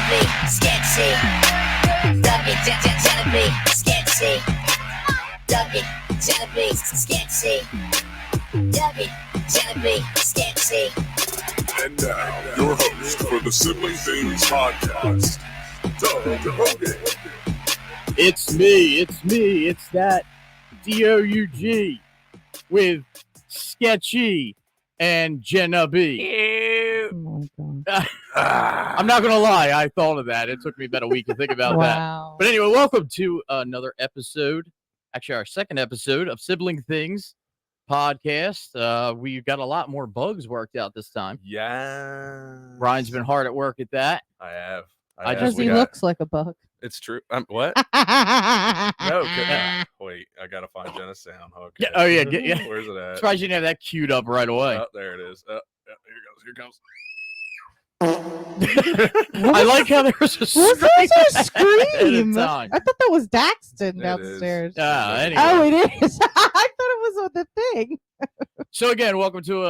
Jennabee, Sketchy. Jennabee, Sketchy. Jennabee, Sketchy. Jennabee, Sketchy. And now, your host for the Sibling Things Podcast, Doug Hogan. It's me, it's that DOUG with Sketchy and Jennabee. Oh my God. I'm not going to lie, I thought of that. It took me about a week to think about that. But anyway, welcome to another episode, actually our second episode of Sibling Things Podcast. We got a lot more bugs worked out this time. Yeah. Ryan's been hard at work at that. I have. Because he looks like a bug. It's true. What? No. Wait, I gotta find Jenna's sound. Okay. Yeah, oh, yeah. Yeah. Where's it at? Surprised you didn't have that queued up right away. Oh, there it is. Here it goes. I like how there's a What's that scream? at a I time. thought that was Daxton It downstairs. Anyway. Oh, it is. I thought it was on the thing. So again, welcome to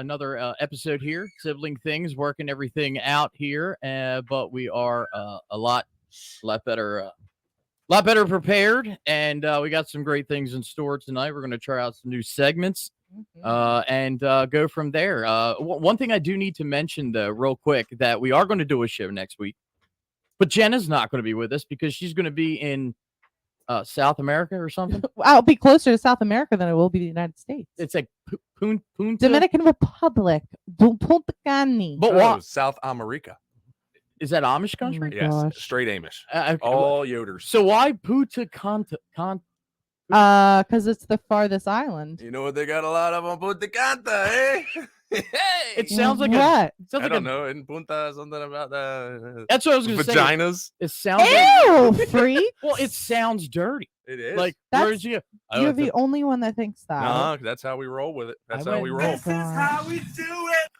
another episode here. Sibling Things, working everything out here, but we are a lot better prepared, and we got some great things in store tonight. We're going to try out some new segments. And go from there. One thing I do need to mention, though, real quick, that we are going to do a show next week, but Jenna's not going to be with us because she's going to be in South America or something. I'll be closer to South America than I will be the United States. It's like Punta? Dominican Republic. Punta Cana. But what? South America. Is that Amish country? Yes. Gosh. Straight Amish. Okay, All Yoders. so why Punta Cana? Because it's the farthest island. You know what they got a lot of on Punta Cana, eh? Hey. It sounds like what? It sounds I like don't know. In Punta, something about That's what I was going to say. vaginas. It sounds like, Ew, freak. well, it sounds dirty. It is. Like, That's- where's you? You're the only one that thinks that. Nah, that's how we roll with it. That's how we roll. This is how we do it.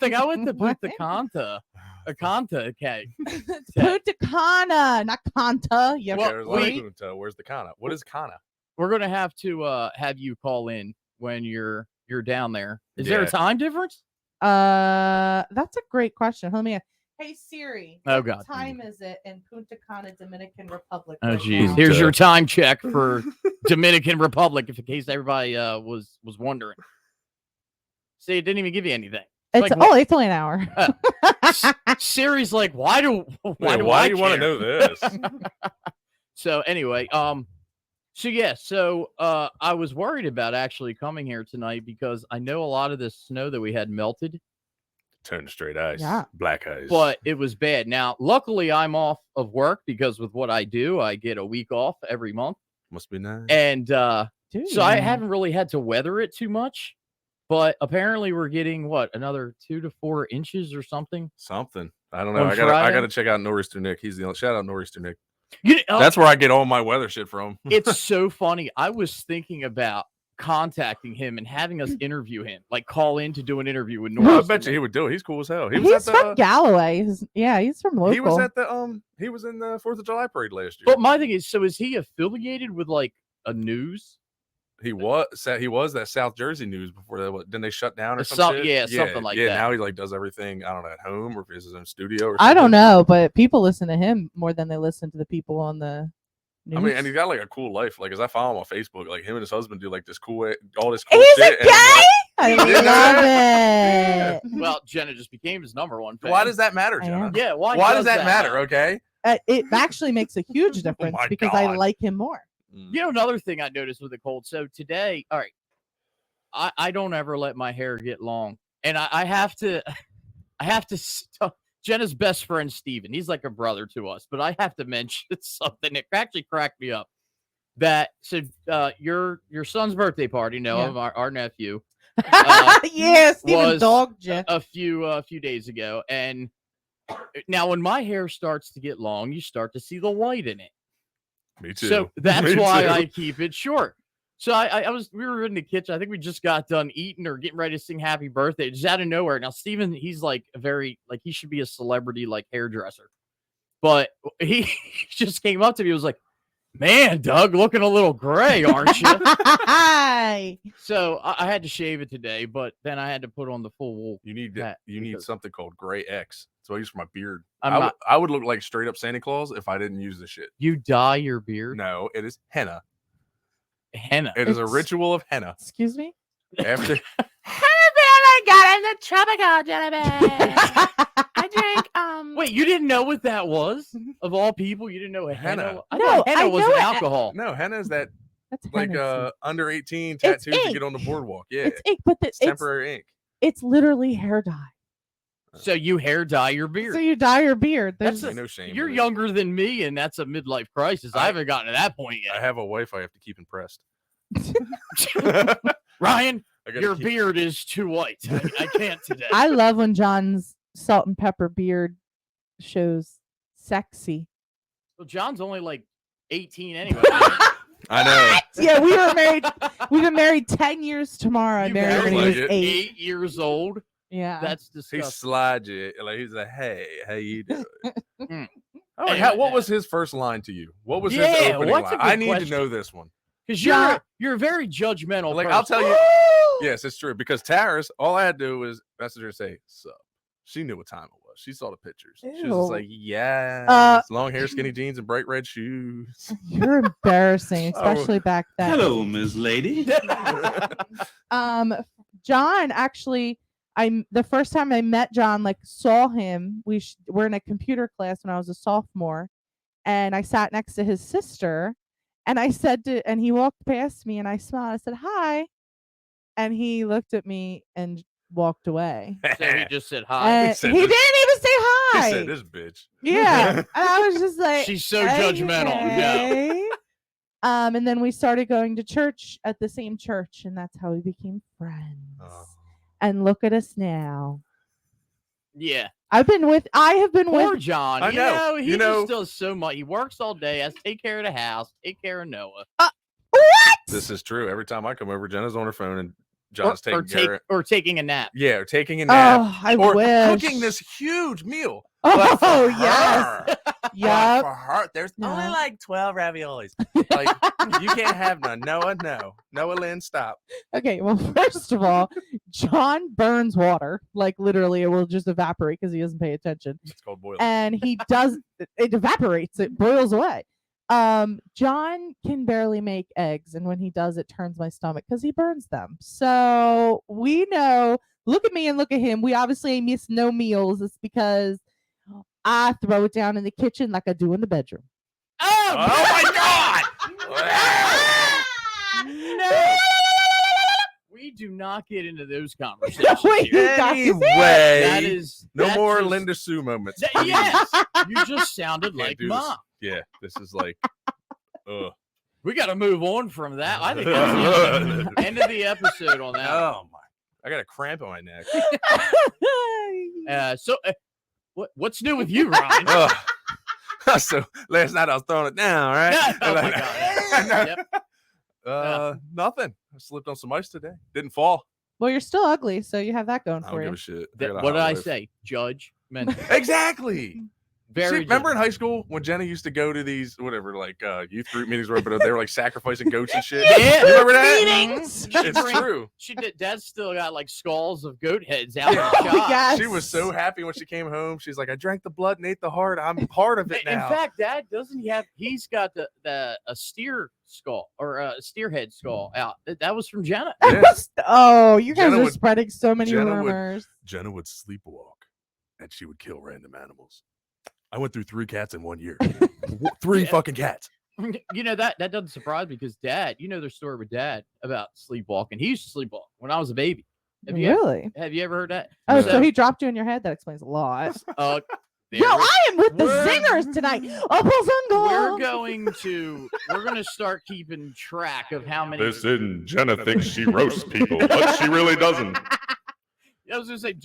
Like I went to Punta Cana. A Canta, okay. It's Punta Cana, not Canta. Yeah, Well, There's a lot of freak. Punta. Where's the Cana? What is Cana? We're gonna have to have you call in when you're down there. Is there a Yeah. time difference? That's a great question. Let me ask. Hey Siri. Oh, what God. time is it in Punta Cana, Dominican Republic? Oh right geez. now? Here's your time check for Dominican Republic, if in case everybody was wondering. See, it didn't even give you anything. It's like, it's only an hour. Siri's like, why do Why I do you want to care? know this? So anyway, so I was worried about actually coming here tonight because I know a lot of this snow that we had melted, Turn straight eyes. Yeah. Black eyes. but it was bad. Now, luckily I'm off of work because with what I do, I get a week off every month. Must be nice. And Dude. so I haven't really had to weather it too much, but apparently we're getting another 2 to 4 inches or something. Something. I don't know. On I Friday? gotta check out Nor'easter Nick. He's the only shout out Nor'easter Nick. Oh, That's where I get all my weather shit from. it's so funny. I was thinking about contacting him and having us interview him, like call in to do an interview with I Norris. bet you he would do it. He's cool as hell. He He's was at from the Galloway. He's from local. he was at the he was in the 4th of July parade last year. But my thing is, so is he affiliated with like a news? He was that South Jersey news before that. Didn't they shut down or Some- something? yeah, something like yeah, that. now he like does everything. I don't know, at home or if he has his own studio. Or I don't something. know, but people listen to him more than they listen to the people on the news. I mean, and he's got like a cool life. Like, as I follow him on Facebook, like him and his husband do like this cool, all this cool He's shit. a and I'm I Yeah. love it. Well, Jenna just became his number one fan. like, why does that matter, I Jenna? am. Yeah, why Why does that matter? Okay. It actually makes a huge difference my because I God. like him more. You know, another thing I noticed with the cold. So today, all right, I don't ever let my hair get long, and I have to Jenna's best friend Steven, he's like a brother to us, but I have to mention something that actually cracked me up. That your son's birthday party, Yeah. our nephew, Yeah, Steven was dog Jeff. a few days ago, and now when my hair starts to get long, you start to see the white in it. Me too. So that's Me why too. I keep it short. So we were in the kitchen. I think we just got done eating or getting ready to sing happy birthday, just out of nowhere. Now, Steven, he's like he should be a celebrity, like hairdresser, but he just came up to me. He was like, Man, Doug, looking a little gray, aren't you? Hi. So I had to shave it today, but then I had to put on the full wool. You need hat you need because something called Gray X. So I use for my beard. I'm not. I would look like straight up Santa Claus if I didn't use this shit. You dye your beard? No, it is henna. Henna. It is a It's- ritual of henna. Excuse me? After got in the tropical, Jennabee. I drank Wait, you didn't know what that was? Of all people, you didn't know what henna Henna. was? I No, thought henna I was know an it- alcohol. no, henna is that That's like Hennessy. under 18 It's tattoos to ink. get on the boardwalk. Yeah, It's ink, but it's temporary ink. it's literally hair dye. So you hair dye your beard. So you dye your beard. That's There's Ain't no shame. You're in it. younger than me, and that's a midlife crisis. I haven't gotten to that point I yet. have a wife I have to keep impressed. Ryan, I gotta your keep- beard is too white. I can't today. I love when John's salt and pepper beard shows sexy. Well, John's only like 18 anyway. I know. Yeah, we were married. We've been married 10 years tomorrow. I You married her when he married was like it. 8. 8 years old. Yeah. That's He disgusting. slides you like he's like, "Hey, how you doing?" Mm. Oh, like, Anyway, what was his first line to you? What was his Yeah, opening what's a line? good I need question? to know this one. Because Yeah. you're a very judgmental. Like person. I'll tell you. Yes, it's true. Because Tara's, all I had to do was message her and say, "Sup." She knew what time it was. She saw the pictures. She was just Ew. like, "Yeah, long hair, skinny jeans, and bright red shoes." You're embarrassing, Oh. especially back then. Hello, Miss Lady. John actually, the first time I met John, like saw him, we're in a computer class when I was a sophomore, and I sat next to his sister, and I said and he walked past me, and I smiled. I said hi, and he looked at me and walked away. So he just said hi. And he said didn't this- even say He hi. said, "This bitch." Yeah, and I was just like, She's so judgmental. No. "Okay." And then we started going to church at the same church, and that's how we became friends. Oh. And look at us now. Yeah. I have been Poor with John. I You know, know, he you know- just does so much. He works all day, has to take care of the house, take care of Noah. This is true. Every time I come over, Jenna's on her phone and John's or taking care of. or taking a nap. Yeah, or taking a nap. Oh, I or wish. cooking this huge meal. But for Oh yes. her, but Yup. for her, there's only Yeah. like 12 raviolis. Like, you can't have none. Noah, no. Noah Lynn, stop. Okay, well, first of all, John burns water. Like literally it will just evaporate because he doesn't pay attention. It's called boiling. And he does it evaporates, it boils away. John can barely make eggs, and when he does, it turns my stomach because he burns them. So we know, look at me and look at him. We obviously miss no meals. It's because I throw it down in the kitchen like I do in the bedroom. Oh, my God! no. We do not get into those conversations. Wait, here. you guys- Anyway, That is no that more just- Linda Sue moments. that- please. yes, you just sounded Can't like do this. mom. Yeah, this is like, ugh. We got to move on from that. I think that's the end of the episode on that. Oh my! I got a cramp on my neck. What's new with you, Ryan? Ugh. So last night I was throwing it down, right? Oh my Like- God. Yep. Nothing. I slipped on some ice today. Didn't fall. Well, you're still ugly, so you have that going I for don't give you. a shit. That- got a what did hot I wife. say? Judgmental. Exactly. Very. See, remember in judgmental. high school when Jenna used to go to these whatever like youth group meetings where but they were like sacrificing goats and shit? Yeah. You remember that? Meetings. It's true. She did. Dad's still got like skulls of goat heads out in the Oh, shop. yes. She was so happy when she came home. She's like, I drank the blood and ate the heart. I'm part of it In now. fact, Dad doesn't he have? He's got a steer skull or a steer head skull out. That was from Jenna. Yeah. Oh, you guys Jenna are would- spreading so many Jenna would- rumors. Jenna would sleepwalk and she would kill random animals. I went through 3 cats in 1 year. 3 Yeah. fucking cats. You know that doesn't surprise me because Dad, you know their story with Dad about sleepwalking. He used to sleepwalk when I was a baby. Have you Really? ever heard that? Oh, No. so he dropped you in your head. That explains a lot. There Yo, we- I am with the we're- singers tonight. Opal we're Single. going to start keeping track of how many. Listen, Jenna thinks she roasts people, but she really doesn't. I was gonna say,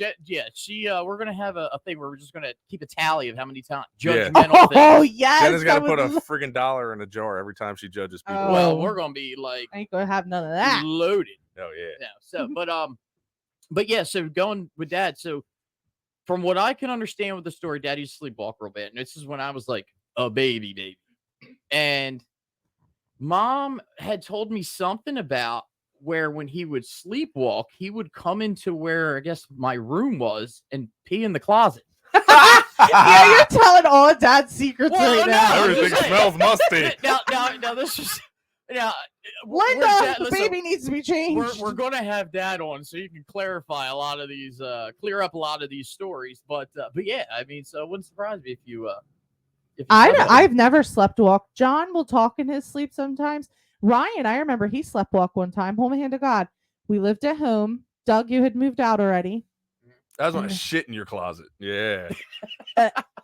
she. We're gonna have a thing where we're just gonna keep a tally of how many times Yeah. judgmental Oh things. yes. Jenna's got that to put a was- friggin' dollar in a jar every time she judges people. Oh. Well, we're gonna be like I ain't gonna have none of that. loaded. Oh, yeah. Yeah. So, but yeah. So going with Dad. So, from what I can understand with the story, Dad used to sleepwalk real bad, and this is when I was like a baby, and Mom had told me something about where when he would sleepwalk, he would come into where I guess my room was and pee in the closet. Yeah, you're telling all Dad's secrets Well, right no, now. I'm Everything just saying. smells musty. Now this is now. Linda, Dad, the listen, baby needs to be changed. we're going to have Dad on so you can clarify a lot of these, clear up a lot of these stories. But yeah, I mean, so it wouldn't surprise me if you I've never slept walk. John will talk in his sleep sometimes. Ryan, I remember he slept walk one time. Home hand to God. We lived at home. Doug, you had moved out already. That was my shit in your closet. Yeah.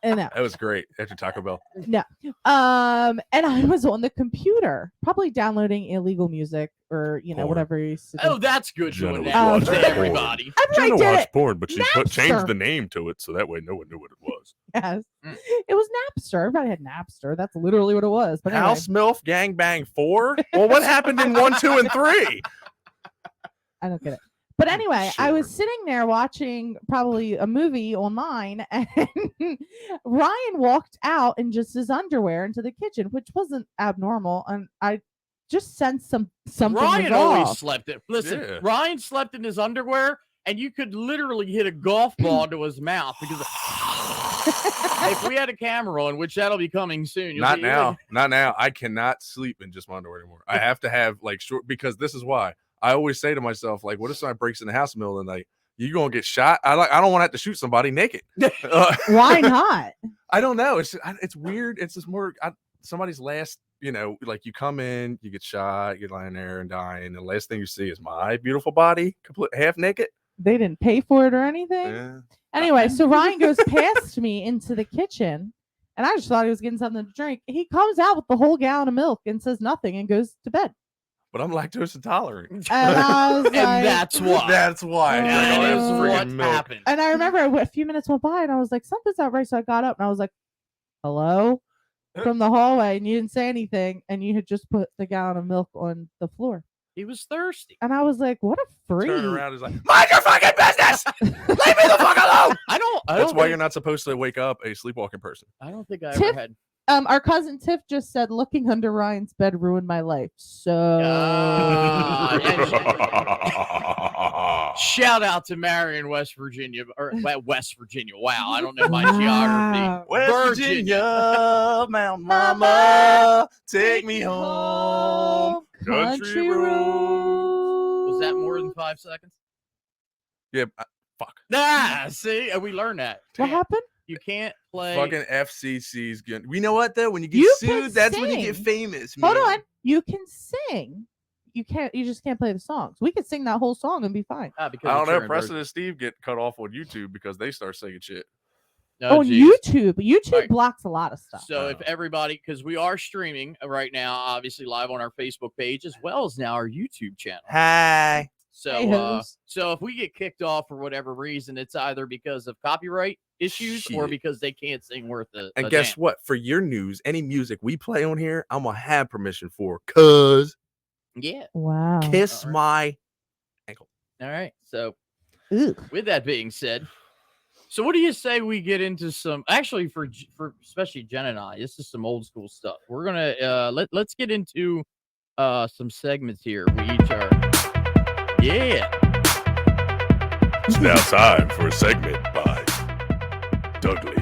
And That was great after Taco Bell. and I was on the computer, probably downloading illegal music or Porn. whatever you used to do. Oh, that's good Jenna doing was that watching to porn. everybody. I Jenna did watched it. porn, but she Napster. changed the name to it so that way no one knew what it was. Yes. Mm. It was Napster. Everybody had Napster. That's literally what it was. But anyway, House MILF Gangbang 4? Well, what happened in 1, 2, and 3? I don't get it. But anyway, I was Sure. sitting there watching probably a movie online, and Ryan walked out in just his underwear into the kitchen, which wasn't abnormal. And I just sensed something Ryan was always off. slept it. Listen, Yeah. Ryan slept in his underwear, and you could literally hit a golf ball into his mouth because if we had a camera on, which that'll be coming soon. You'll Not see- now. Not now. I cannot sleep in just my underwear anymore. I have to have like short, because this is why I always say to myself, like, what if somebody breaks in the house in the middle of the night? You gonna get shot? I don't want to have to shoot somebody naked. Why not? I don't know. It's weird. It's just more somebody's last. Like you come in, you get shot, you're lying there and dying, and the last thing you see is my beautiful body, complete half naked. They didn't pay for it or anything. Yeah. Anyway, so Ryan goes past me into the kitchen, and I just thought he was getting something to drink. He comes out with the whole gallon of milk and says nothing and goes to bed. But I'm lactose intolerant. And I was And like, that's why. That's why. I drank all That this is freaking what milk. happened. and I remember a few minutes went by, and I was like, something's not right. So I got up and I was like, hello, from the hallway, and you didn't say anything, and you had just put the gallon of milk on the floor. He was thirsty. And I was like, what a freak. Turn around, is like, mind your fucking business. Leave me the fuck alone. I don't That's why think, you're not supposed to wake up a sleepwalking person. I don't think I Tiff- ever had. Our cousin Tiff just said, looking under Ryan's bed ruined my life. So Shout out to Marion, West Virginia, or West Virginia. Wow, I don't know my geography. Wow. West Virginia, Mount Mama, take me home. Country road. Was that more than 5 seconds? Yeah, fuck. Nah, see, we learned that. What happened? You can't play. Fucking FCC's good. We know what though? When you get You can sued, that's when you get sing. famous. Hold man. on. You can sing. You just can't play the songs. We could sing that whole song and be fine. Because I don't of know. Sharon Preston Berger. and Steve get cut off on YouTube because they start singing shit. Oh, on geez. YouTube. YouTube Right. blocks a lot of stuff. So if everybody, because we are streaming right now, obviously live on our Facebook page as well as now our YouTube channel. Hi. So, Hey-hos. so if we get kicked off for whatever reason, it's either because of copyright issues or Shit. because they can't sing worth a. And a guess damn. what? For your news, any music we play on here, I'm gonna have permission for. Cause Yeah. Wow. kiss Alright. my All right. So Ugh. with that being said, so what do you say we get into some? Actually, for especially Jen and I, this is some old school stuff. We're gonna let's get into some segments here. We each are. Yeah. It's now time for a segment by Dudley.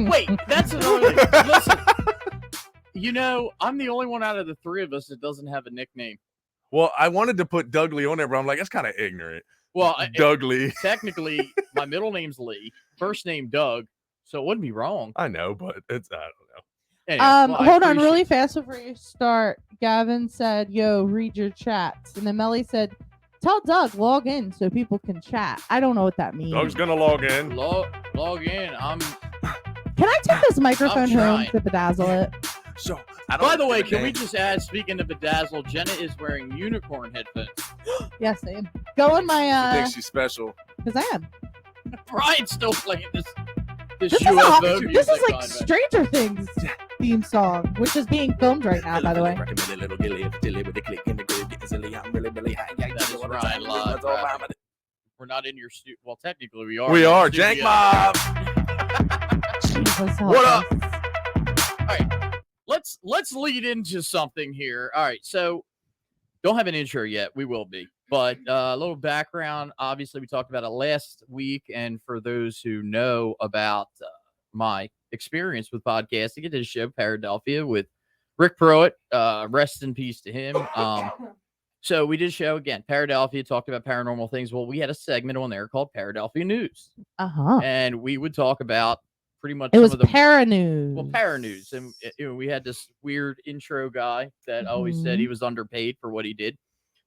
Wait, that's another thing. Listen, I'm the only one out of the three of us that doesn't have a nickname. Well, I wanted to put Dougley on there, but I'm like, that's kind of ignorant. Well, Dougley. technically, my middle name's Lee, first name Doug, so it wouldn't be wrong. I know, but it's I don't know. Anyway, well, I Hold on appreciate- really fast before you start. Gavin said, yo, read your chats. And then Melly said, tell Doug, log in so people can chat. I don't know what that means. Doug's gonna log in. Log in. I'm. Can I take this microphone home trying. to bedazzle it? So I don't By the way, give a can we damn. just add? Speaking of bedazzle, Jenna is wearing unicorn headphones. Yes, I am. Go on She my thinks she's special. because I am. Brian's still playing this This is, UFO music. this is like on, man. Stranger Things theme song, which is being filmed right now, by the way. That is Ryan live. rapping. We're not in your studio. Well, technically we are. We in your are Jank studio. Mob. Jesus, help What up? us. Let's let's lead into something here. All right, so don't have an intro yet. We will be, but a little background. Obviously, we talked about it last week, and for those who know about my experience with podcasting, I did a show, Paradelphia, with Rick Pruitt. Rest in peace to him. So we did a show again, Paradelphia, talked about paranormal things. Well, we had a segment on there called Paradelphia News, and we would talk about pretty much It was some of the ParaNews. well, ParaNews, and we had this weird intro guy that always said he was underpaid for what he did.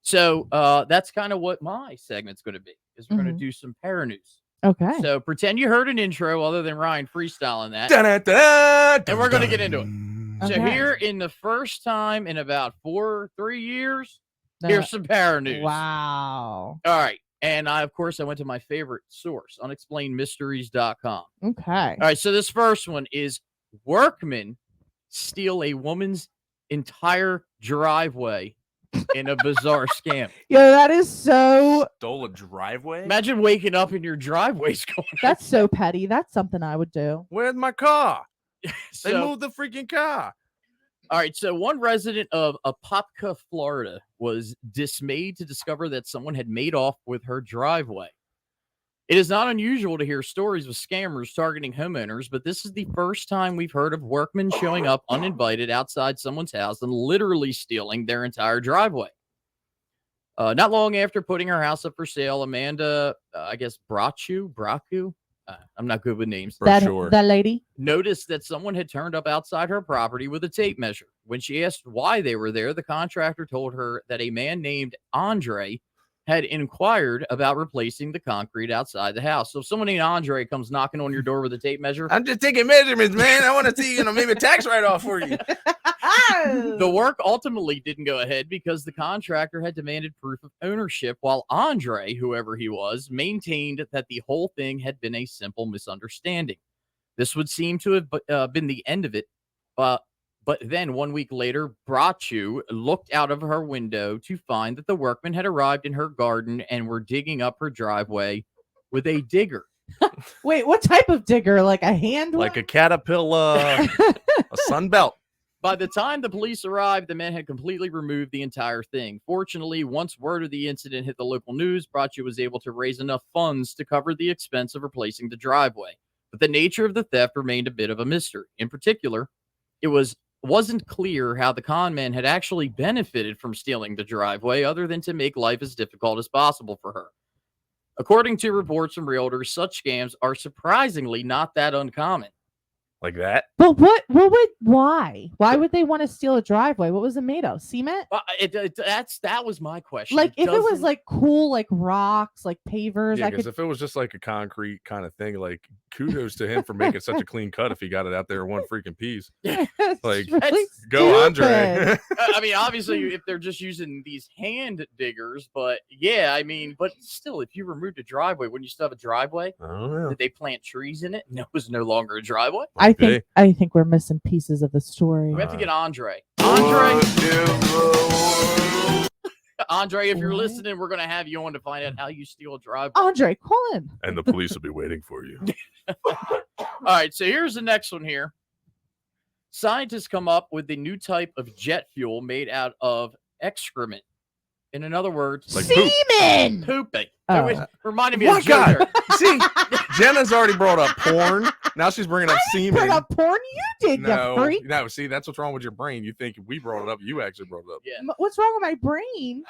So that's kind of what my segment's going to be. Is we're going to do some ParaNews. Okay. So pretend you heard an intro other than Ryan freestyling that, Da-da-da, and we're going to get into it. So Okay. here, in the first time in about 3 years, here's some ParaNews. Wow. All right. And I went to my favorite source, unexplainedmysteries.com. Okay. All right. So this first one is workmen steal a woman's entire driveway in a bizarre scam. Yo, that is so. Stole a driveway? Imagine waking up and your driveway's going. That's so petty. That's something I would do. Where's my car? They So, moved the freaking car. all right. So one resident of Apopka, Florida, was dismayed to discover that someone had made off with her driveway. It is not unusual to hear stories of scammers targeting homeowners, but this is the first time we've heard of workmen showing up uninvited outside someone's house and literally stealing their entire driveway. Not long after putting her house up for sale, Amanda, Bracu, I'm not good with names, For that sure. that lady. noticed that someone had turned up outside her property with a tape measure. When she asked why they were there, the contractor told her that a man named Andre had inquired about replacing the concrete outside the house. So if someone named Andre comes knocking on your door with a tape measure, I'm just taking measurements, man. I want to see, maybe a tax write-off for you. the work ultimately didn't go ahead because the contractor had demanded proof of ownership, while Andre, whoever he was, maintained that the whole thing had been a simple misunderstanding. This would seem to have been the end of it, but then 1 week later, Brachu looked out of her window to find that the workmen had arrived in her garden and were digging up her driveway with a digger. Wait, what type of digger? Like a hand Like a one? caterpillar, a sunbelt. By the time the police arrived, the men had completely removed the entire thing. Fortunately, once word of the incident hit the local news, Brachu was able to raise enough funds to cover the expense of replacing the driveway. But the nature of the theft remained a bit of a mystery. In particular, it wasn't clear how the con men had actually benefited from stealing the driveway other than to make life as difficult as possible for her. According to reports from realtors, such scams are surprisingly not that uncommon. Like that? But why? Why would they want to steal a driveway? What was it made of? Cement? Well, that was my question. Like if it was doesn't- like cool, like rocks, like pavers, Yeah, I because could. if it was just like a concrete kind of thing, like kudos to him for making such a clean cut if he got it out there in one freaking piece. It's like, really Go, Andre. stupid. I mean, obviously, if they're just using these hand diggers, but yeah, I mean, but still, if you removed a driveway, wouldn't you still have a driveway? I don't know. Did they plant trees in it? No, it was no longer a driveway. I Okay. think we're missing pieces of the story. We have to get Andre. Andre, if you're What? listening, we're gonna have you on to find out how you steal a driveway. Andre, call in. And the police will be waiting for you. All right, so here's the next one here. Scientists come up with a new type of jet fuel made out of excrement. In other words, Like poop. Semen. pooping. Oh. It reminded me My of Joe God. Dirt. See, Jenna's already brought up porn. Now she's bringing up Bring semen. up porn, you did, No, you freak. no, see, that's what's wrong with your brain. You think we brought it up. You actually brought it up. Yeah, What's wrong with my brain?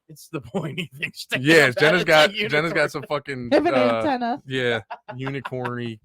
it's the pointy thing. sticking Yeah, up out. Jenna's It's got like Jenna's unicorn. got some fucking I have an antenna. yeah, unicorny.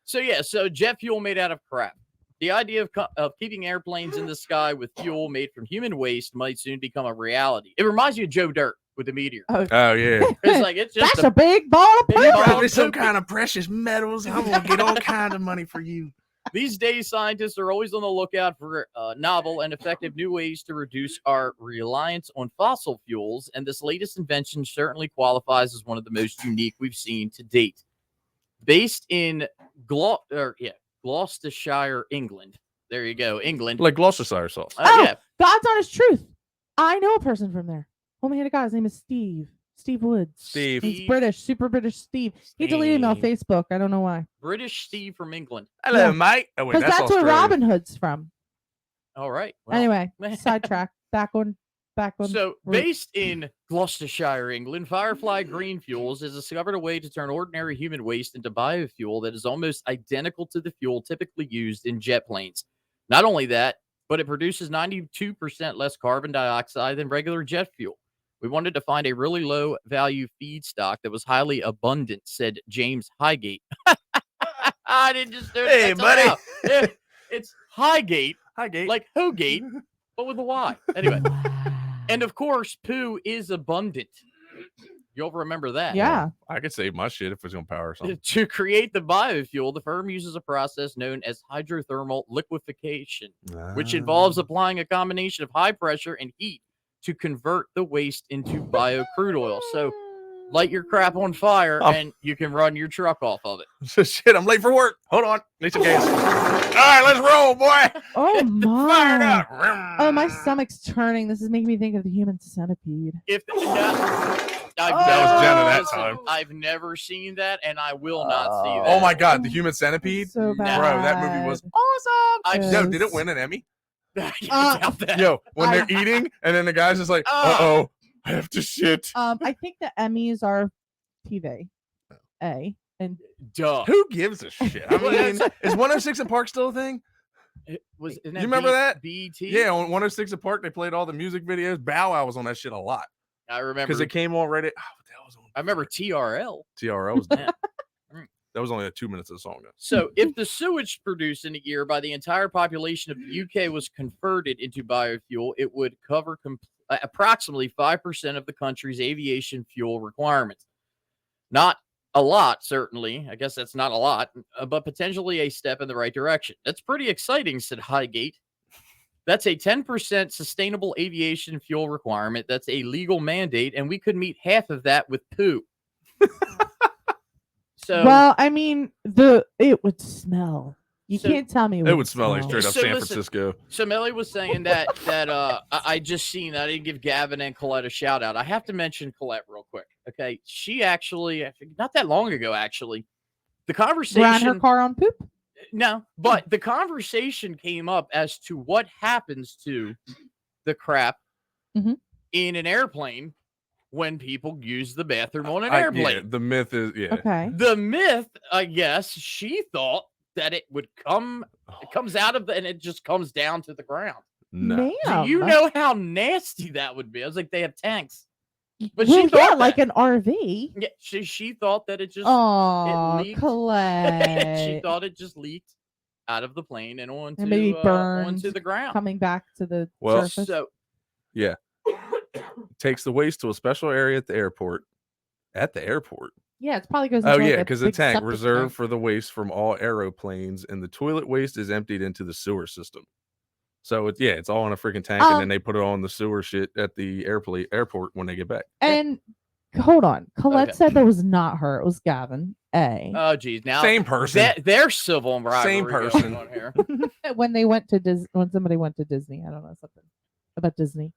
So jet fuel made out of crap. The idea of keeping airplanes in the sky with fuel made from human waste might soon become a reality. It reminds you of Joe Dirt with the meteor. Oh yeah. It's like it's just That's a big ball of big poop. ball. Probably some kind of precious metals. I'm gonna get all kind of money for you. These days, scientists are always on the lookout for novel and effective new ways to reduce our reliance on fossil fuels, and this latest invention certainly qualifies as one of the most unique we've seen to date. Based in Gloucestershire, England. There you go, England. Like Gloucestershire sauce. Yeah, God's honest truth. I know a person from there. Homie had a guy. His name is Steve. Steve Woods. Steve. He's British, super British Steve. He deleted me on Steve. Facebook. I don't know why. British Steve from England. Hello, Yeah. mate. Oh wait, Because that's where Australia. Robin Hood's from. All right. Well, Anyway, sidetrack. Back on. So, route. based in Gloucestershire, England, Firefly Green Fuels has discovered a way to turn ordinary human waste into biofuel that is almost identical to the fuel typically used in jet planes. Not only that, but it produces 92% less carbon dioxide than regular jet fuel. We wanted to find a really low value feedstock that was highly abundant, said James Highgate. I didn't just do it. Hey, buddy. Yeah, it's Highgate, Highgate. like Hogate, but with a Y. Anyway. And of course, poo is abundant. You'll remember that. Yeah. I could save my shit if it's gonna power something. To create the biofuel, the firm uses a process known as hydrothermal liquefaction, which involves applying a combination of high pressure and heat to convert the waste into biocrude oil. So light your crap on fire and you can run your truck off of it. Shit, I'm late for work. Hold on. Need some gas. All right, let's roll, boy. Oh Fired my. up. Oh, my stomach's turning. This is making me think of the human centipede. If That was Jenna that time. I've never seen that, and I will not see that. Oh my god, the human centipede. So bad. Bro, that movie was awesome. Yo, did it win an Emmy? I doubt that. Yo, when they're eating, and then the guy's just like, uh-oh, I have to shit. I think the Emmys are TV. And Duh. Who gives a shit? I mean, is 106 at Park still a thing? You remember that? BT? Yeah, on 106 at Park, they played all the music videos. Bow Wow was on that shit a lot. I remember. Because it came on right at, what the hell was on? I remember TRL. TRL was Yeah. That was only 2 minutes of the song. Though. So, if the sewage produced in a year by the entire population of the UK was converted into biofuel, it would cover approximately 5% of the country's aviation fuel requirements. Not a lot, certainly. I guess that's not a lot, but potentially a step in the right direction. That's pretty exciting, said Highgate. That's a 10% sustainable aviation fuel requirement. That's a legal mandate, and we could meet half of that with poo. So, well, I mean, it would smell. You can't tell me it would smell like straight up So San listen, Francisco. So Melly was saying that I just seen that. I didn't give Gavin and Colette a shout out. I have to mention Colette real quick. Okay, she actually not that long ago actually, the conversation ran her car on poop. No, but the conversation came up as to what happens to the crap in an airplane when people use the bathroom on an airplane. Yeah, the myth is Okay. The myth, I guess, she thought that it would come, it comes out of and it just comes down to the ground. No. Do you know how nasty that would be? I was like, they have tanks. But well, she thought like an RV. Yeah, she thought that it just Oh, it leaked. Colette. She thought it just leaked out of the plane and onto maybe burned onto the ground. Coming back to the surface. So yeah. Takes the waste to a special area at the airport. At the airport. Yeah, it's probably goes. Oh into, yeah, like, because a the big tank septic reserved tank. for the waste from all aeroplanes, and the toilet waste is emptied into the sewer system. So it's all in a freaking tank, and then they put it on the sewer shit at the airport when they get back. And hold on, Colette Okay. said that was not her; it was Gavin. oh geez, now Same person. They're civil rivalry Same going person. on here. when they went to when somebody went to Disney, I don't know something about Disney.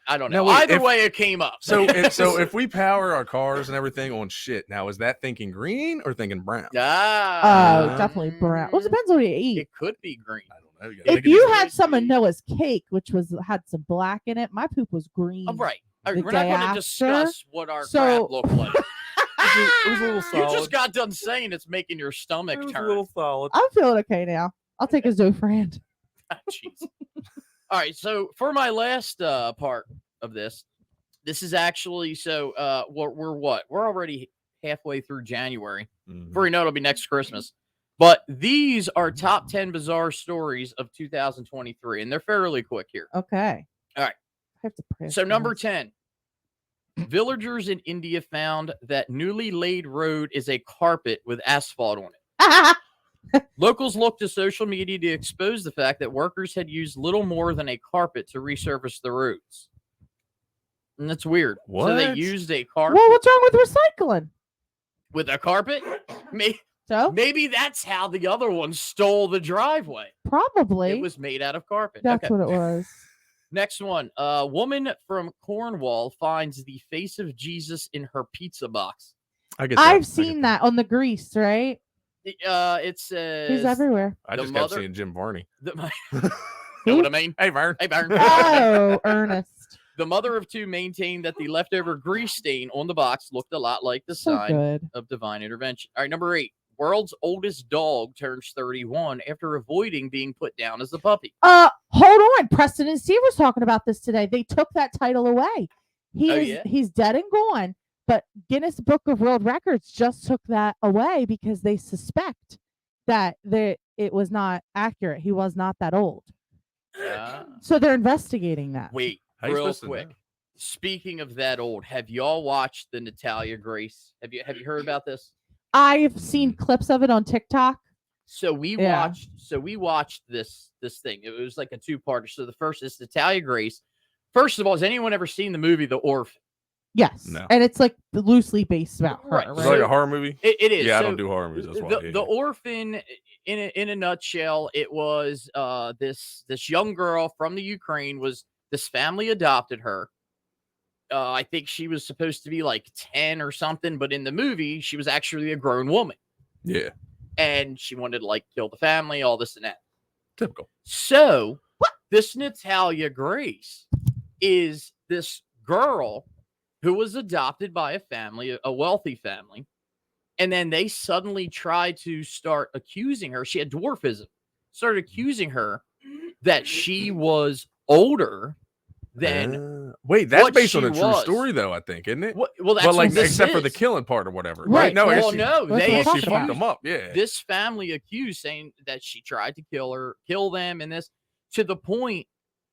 I don't know. Now, wait, Either way, it came up. So if we power our cars and everything on shit, now is that thinking green or thinking brown? Oh, definitely brown. Well, it depends on what you eat. It could be green. I don't know. You gotta If think of you this- had some of Noah's cake, which had some black in it, my poop was green. Oh, right. The We're not day going to after, discuss what our so- crap looked like. it was a little You solid. just got done saying it's making your stomach It was turn. a little solid. I'm feeling okay now. I'll take a Zofran. Jeez. All right, so for my last part of this is actually we're what? We're already halfway through January. Before you know, it'll be next Christmas. But these are top 10 bizarre stories of 2023, and they're fairly quick here. Okay. All right. I have to pray. So number 10, villagers in India found that newly laid road is a carpet with asphalt on it. Locals looked to social media to expose the fact that workers had used little more than a carpet to resurface the roads. And that's weird. So they What? used a carpet Well, what's wrong with recycling? with a carpet? So Maybe that's how the other one stole the driveway. probably It was made out of carpet. that's Okay. what it was. Next one. A woman from Cornwall finds the face of Jesus in her pizza box. I get that. I've seen that on the grease, right? It says He's everywhere. I The just kept mother- seeing Jim Varney. Know what I mean? Hey, Vern. Hey, Byron. Oh, Ernest. The mother of two maintained that the leftover grease stain on the box looked a lot like the So sign good. of divine intervention. All right, number 8. World's oldest dog turns 31 after avoiding being put down as a puppy. Hold on. Preston and Steve was talking about this today. They took that title away. He's dead and gone. But Guinness Book of World Records just took that away because they suspect that it was not accurate. He was not that old. So they're investigating that. Wait, How you real supposed to quick. know? Speaking of that old, have y'all watched the Natalia Grace? Have you heard about this? I've seen clips of it on TikTok. So we watched this thing. It was like a two-parter. So the first is Natalia Grace. First of all, has anyone ever seen the movie The Orphan? Yes. No. And it's like loosely based about her. Right. Is Right. it like a horror movie? It is. Yeah, I So don't do horror movies. That's why. the Orphan, in a nutshell, it was this young girl from the Ukraine. This family adopted her. I think she was supposed to be like 10 or something, but in the movie, she was actually a grown woman. Yeah, And she wanted to like kill the family, all this and that. typical. So this Natalia Grace is this girl who was adopted by a family, a wealthy family. And then they suddenly tried to start accusing her. She had dwarfism. Started accusing her that she was older than wait, that's what based on she a true was. story, though. I think, isn't it? well, that's But like, what this except for the is. killing part or whatever, Right. right? No, Well, she, no, That's they what she I'm fucked about. them up. Yeah, this family accused saying that she tried to kill them, and this to the point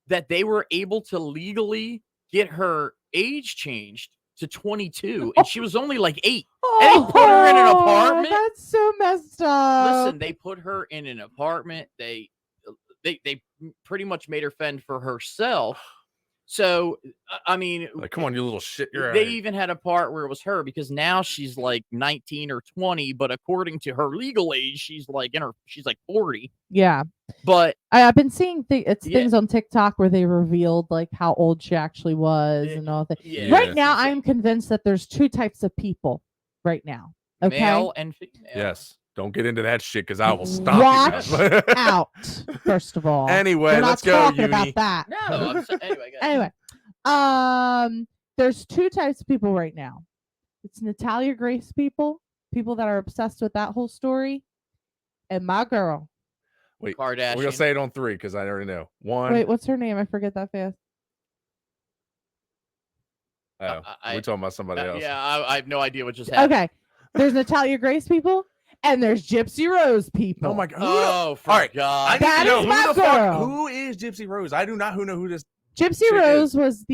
that they were able to legally get her age changed to 22, and she was only like 8. And he put her in an apartment. That's so messed up. Listen, they put her in an apartment. They pretty much made her fend for herself. So, I mean, like, come on, you little shit. You're they even had a part where it was her because now she's like 19 or 20, but according to her legal age, she's like 40. Yeah. But I've been seeing Yeah. things on TikTok where they revealed like how old she actually was and all that. yeah, Right it's now, insane. I'm convinced that there's 2 types of people right now. Okay. Male and female. Yes. Don't get into that shit because I will stop Watch you. guys. Out, first of all. Anyway, We're not let's go, talking Uni. about that. No, anyway, guys. Anyway, there's 2 types of people right now. It's Natalia Grace people that are obsessed with that whole story, and my girl. Wait, Kardashian. we're gonna say it on 3 because I already know. 1. Wait, what's her name? I forget that fast. Oh, we're talking about somebody else. Yeah, I have no idea what just happened. Okay, there's Natalia Grace people, and there's Gypsy Rose people. Oh my god. Oh, for All right, I God. need That to know is my who the fuck. girl. Who is Gypsy Rose? I do not know who this. Gypsy She Rose was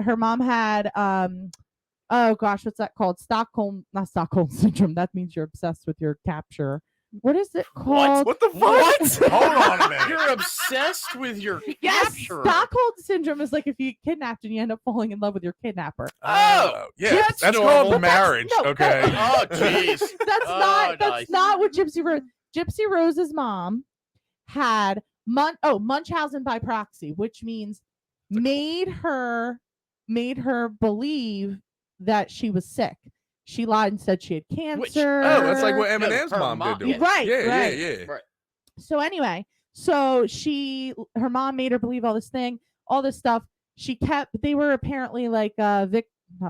her mom had oh gosh, what's that called? Not Stockholm syndrome. That means you're obsessed with your capture. What is it called? What the fuck? What? Hold on a minute. You're obsessed with your Yes, capturer. Stockholm syndrome is like if you get kidnapped and you end up falling in love with your kidnapper. Oh, yeah, that's that's normal. called marriage. no, Okay. Oh, jeez. That's nice. not what Gypsy Rose. Gypsy Rose's mom had Munchausen by proxy, which means made her believe that she was sick. She lied and said she had cancer. Oh, that's like what No, Eminem's her mom mom- did to her. Right, Yeah, right. yeah. Right. So anyway, her mom made her believe all this stuff. They were apparently like not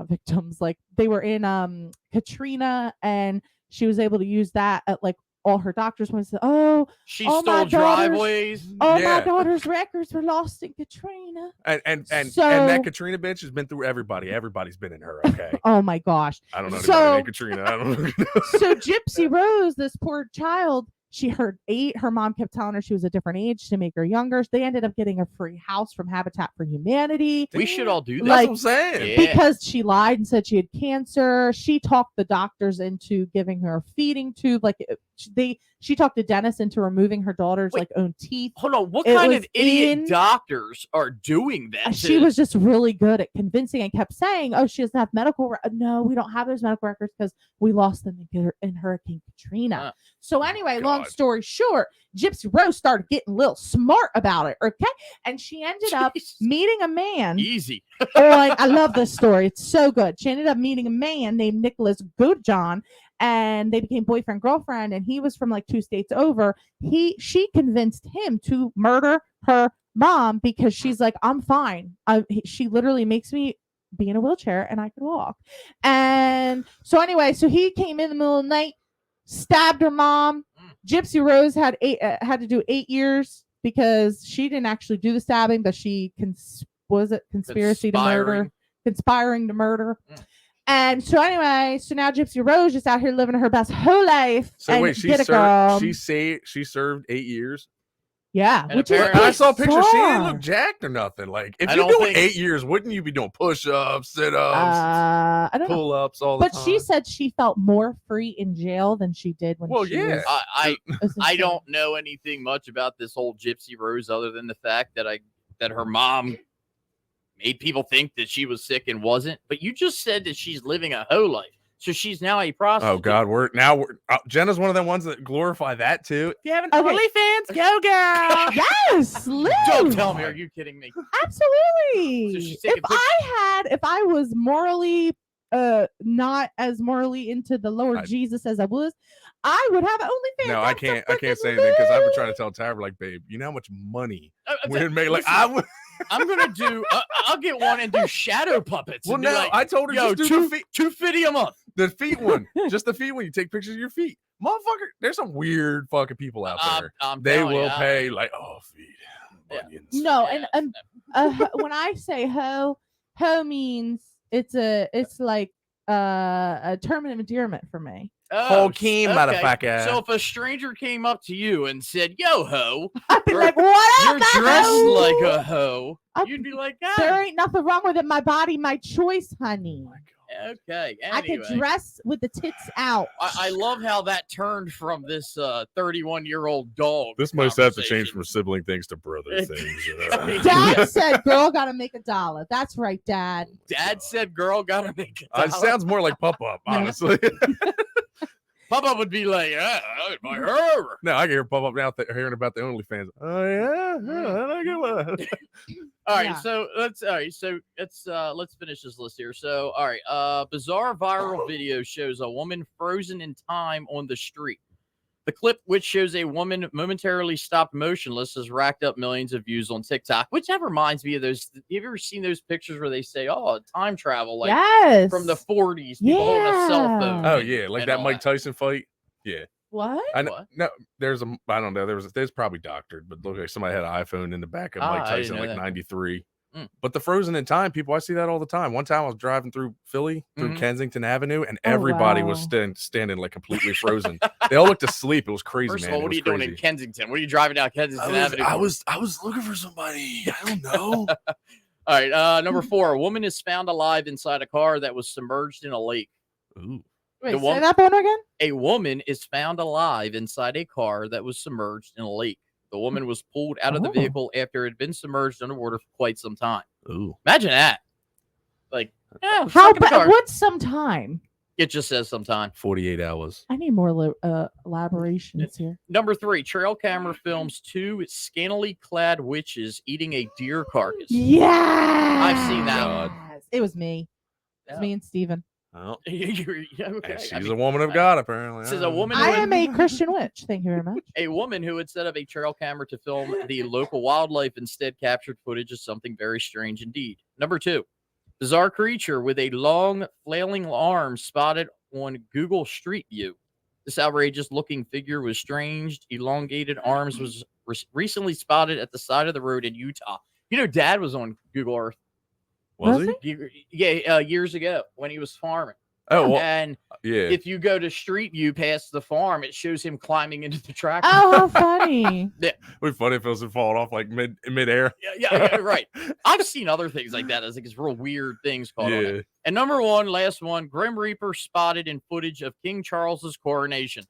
victims, like they were in Katrina, and she was able to use that at like all her doctors went to, She Oh, my stole daughter's- driveways. my Yeah. daughter's records were lost in Katrina. And So- that Katrina bitch has been through everybody. Everybody's been in her. Okay. Oh my gosh. I don't know So- anybody named Katrina. I don't know. So Gypsy Rose, this poor child, her mom kept telling her she was a different age to make her younger. They ended up getting a free house from Habitat for Humanity We should all do that. That's Like- what I'm saying. Yeah. because she lied and said she had cancer. She talked the doctors into giving her a feeding tube. Like she talked the dentist into removing her daughter's Wait. like own teeth. Hold on. What It kind was of idiot in- doctors are doing that? She was just really good at convincing and kept saying, "Oh, she doesn't have medical. No, we don't have those medical records because we lost them in Hurricane Katrina." So anyway, long God. story short, Gypsy Rose started getting a little smart about it. Okay, and she ended up Jesus. meeting a man. Easy. I love this story. It's so good. She ended up meeting a man named Nicholas Goodjohn, and they became boyfriend girlfriend, and he was from like 2 states over. She convinced him to murder her mom because she's like, I'm fine. She literally makes me be in a wheelchair and I could walk. And so anyway, so he came in the middle of the night, stabbed her mom. Gypsy Rose had to do 8 years because she didn't actually do the stabbing, but she conspiring to murder. And so anyway, so now Gypsy Rose just out here living her best whole life. So wait, she served 8 years. Yeah, And which is I saw a picture. She didn't bizarre. look jacked or nothing. Like if I you're don't doing think- 8 years, wouldn't you be doing push-ups, sit-ups, I don't know. pull-ups all the But time? she said she felt more free in jail than she did when Well, she yeah. was. I was I insane. don't know anything much about this whole Gypsy Rose other than the fact that her mom made people think that she was sick and wasn't. But you just said that she's living a hoe life. So she's now a prostitute. Oh God, we're Jenna's one of the ones that glorify that too. If you have an Okay. OnlyFans, go girl. Yes, Liz. Don't tell me, are you kidding me? Absolutely. So she's taking If I was morally not as morally into the Lord Jesus as I was, I would have OnlyFans. No, I That's can't. so I can't say freaking anything because I've been good. trying to tell Tyra, like, babe, you know how much money Okay, we'd make. Like, listen, I would. I'm gonna do. I'll get one and do shadow puppets. Well, and be no, like, I told her yo, just do the feet. $250 a month. The feet one, just the feet one. You take pictures of your feet, motherfucker. There's some weird fucking people out there. I'm They telling will you, pay like, feet, Yeah. bunions. No, Yeah, and when I say hoe means it's like a term of endearment for me. Whole keen, motherfucker. So if a stranger came up to you and said, "Yo, ho," I'd be Or like, what you're up, dressed hoe? like a hoe, I- you'd be like, There "God, ain't nothing wrong with it. My body, my choice, honey. okay." I Anyway, could dress with the tits out. I love how that turned from this 31-year-old dog. This must have to change conversation. from sibling things to brother things. Dad said, "Girl, gotta make $1." That's right, Dad. Dad said, "Girl, gotta make it." It sounds more like pop up, Yeah. honestly. Papa would be like, my her. No, I can hear pop up now hearing about the OnlyFans. Oh yeah, I like it. All right, Yeah. so let's finish this list here. So, all right, bizarre viral video shows a woman frozen in time on the street. The clip, which shows a woman momentarily stopped motionless, has racked up millions of views on TikTok. Which that reminds me of those. Have you ever seen those pictures where they say, "Oh, time travel," like Yes. from the 40s, people holding a cell Yeah. phone? Oh yeah, like and that all Mike Tyson fight. Yeah, What? I know. What? No, I don't know. There's probably doctored, but look like somebody had an iPhone in the back of Ah, Mike I didn't Tyson, know like that. 93. Mm. But the frozen in time people, I see that all the time. One time I was driving through Philly, through Mhm. Kensington Avenue, and Oh, everybody was wow. standing like completely frozen. They all looked asleep. It was crazy, First man. of all, It what are was you doing in crazy. Kensington? What are you driving down Kensington Avenue? for? I was looking for somebody. I don't know. All right, number 4. A woman is found alive inside a car that was submerged in a lake. Ooh. Wait, the say one- that one again? A woman is found alive inside a car that was submerged in a lake. The woman was pulled out of the Oh. vehicle after it had been submerged underwater for quite some time. Ooh. Imagine that. Like, yeah, How? stuck in the car. What's some time? It just says sometime. 48 hours. I need more elaborations here. Number 3, trail camera films 2 scantily clad witches eating a deer carcass. Yeah, I've seen that one. It was me. It was Yeah. me and Steven. Oh, Yeah, okay. and she's I mean, a woman of God, apparently. this is a woman I who am a Christian witch. Thank you very much. A woman who had set up a trail camera to film the local wildlife instead captured footage of something very strange indeed. Number 2, bizarre creature with a long flailing arm spotted on Google Street View. This outrageous looking figure with strange elongated arms was recently spotted at the side of the road in Utah. You know, Dad was on Google Earth. Was he? Years ago when he was farming. Oh, well, And yeah. if you go to Street View past the farm, it shows him climbing into the tractor. Oh, how funny! It'd be funny if it was falling off like midair. Yeah, right. I've seen other things like that. I think it's real weird things caught on it. Yeah. And number 1, last one, Grim Reaper spotted in footage of King Charles's coronation.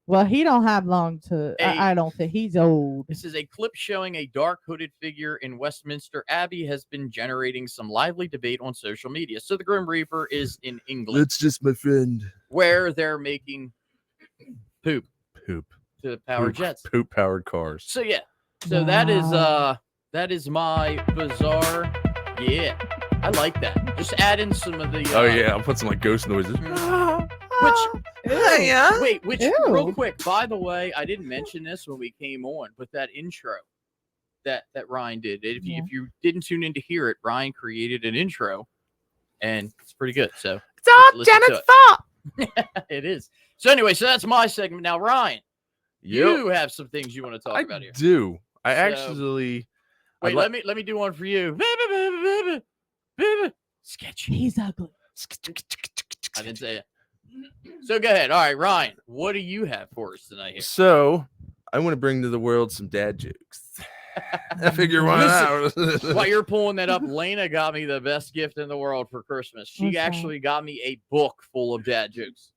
Well, he don't have long to. Hey. I don't think he's old. This is a clip showing a dark hooded figure in Westminster Abbey has been generating some lively debate on social media. So the Grim Reaper is in England, That's just my friend. where they're making poop Poop. to power jets. Poop powered cars. So yeah. So that is my bizarre. Yeah. I like that. Just add in some of the Oh yeah, I'll put some like ghost noises. Which Ew. real quick, by the way, I didn't mention this when we came on, but that intro that Ryan did. If you didn't tune in to hear it, Ryan created an intro, and it's pretty good. So It's all listen to Jenna's fault. it is. So anyway, so that's my segment. Now, Ryan, you have some things you want to talk I about here. do. I So- actually. Wait, I'd let me do one for you. Sketchy. He's ugly. I didn't say it. So go ahead. All right, Ryan, what do you have for us tonight here? So I want to bring to the world some dad jokes. I figure why not? While you're pulling that up, Lena got me the best gift in the world for Christmas. She What's that? actually got me a book full of dad jokes.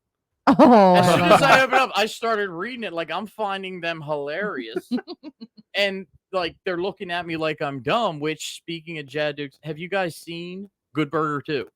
Oh, As soon as I opened up, I started reading it like I'm finding them hilarious. And like they're looking at me like I'm dumb, which speaking of dad jokes, have you guys seen Good Burger 2?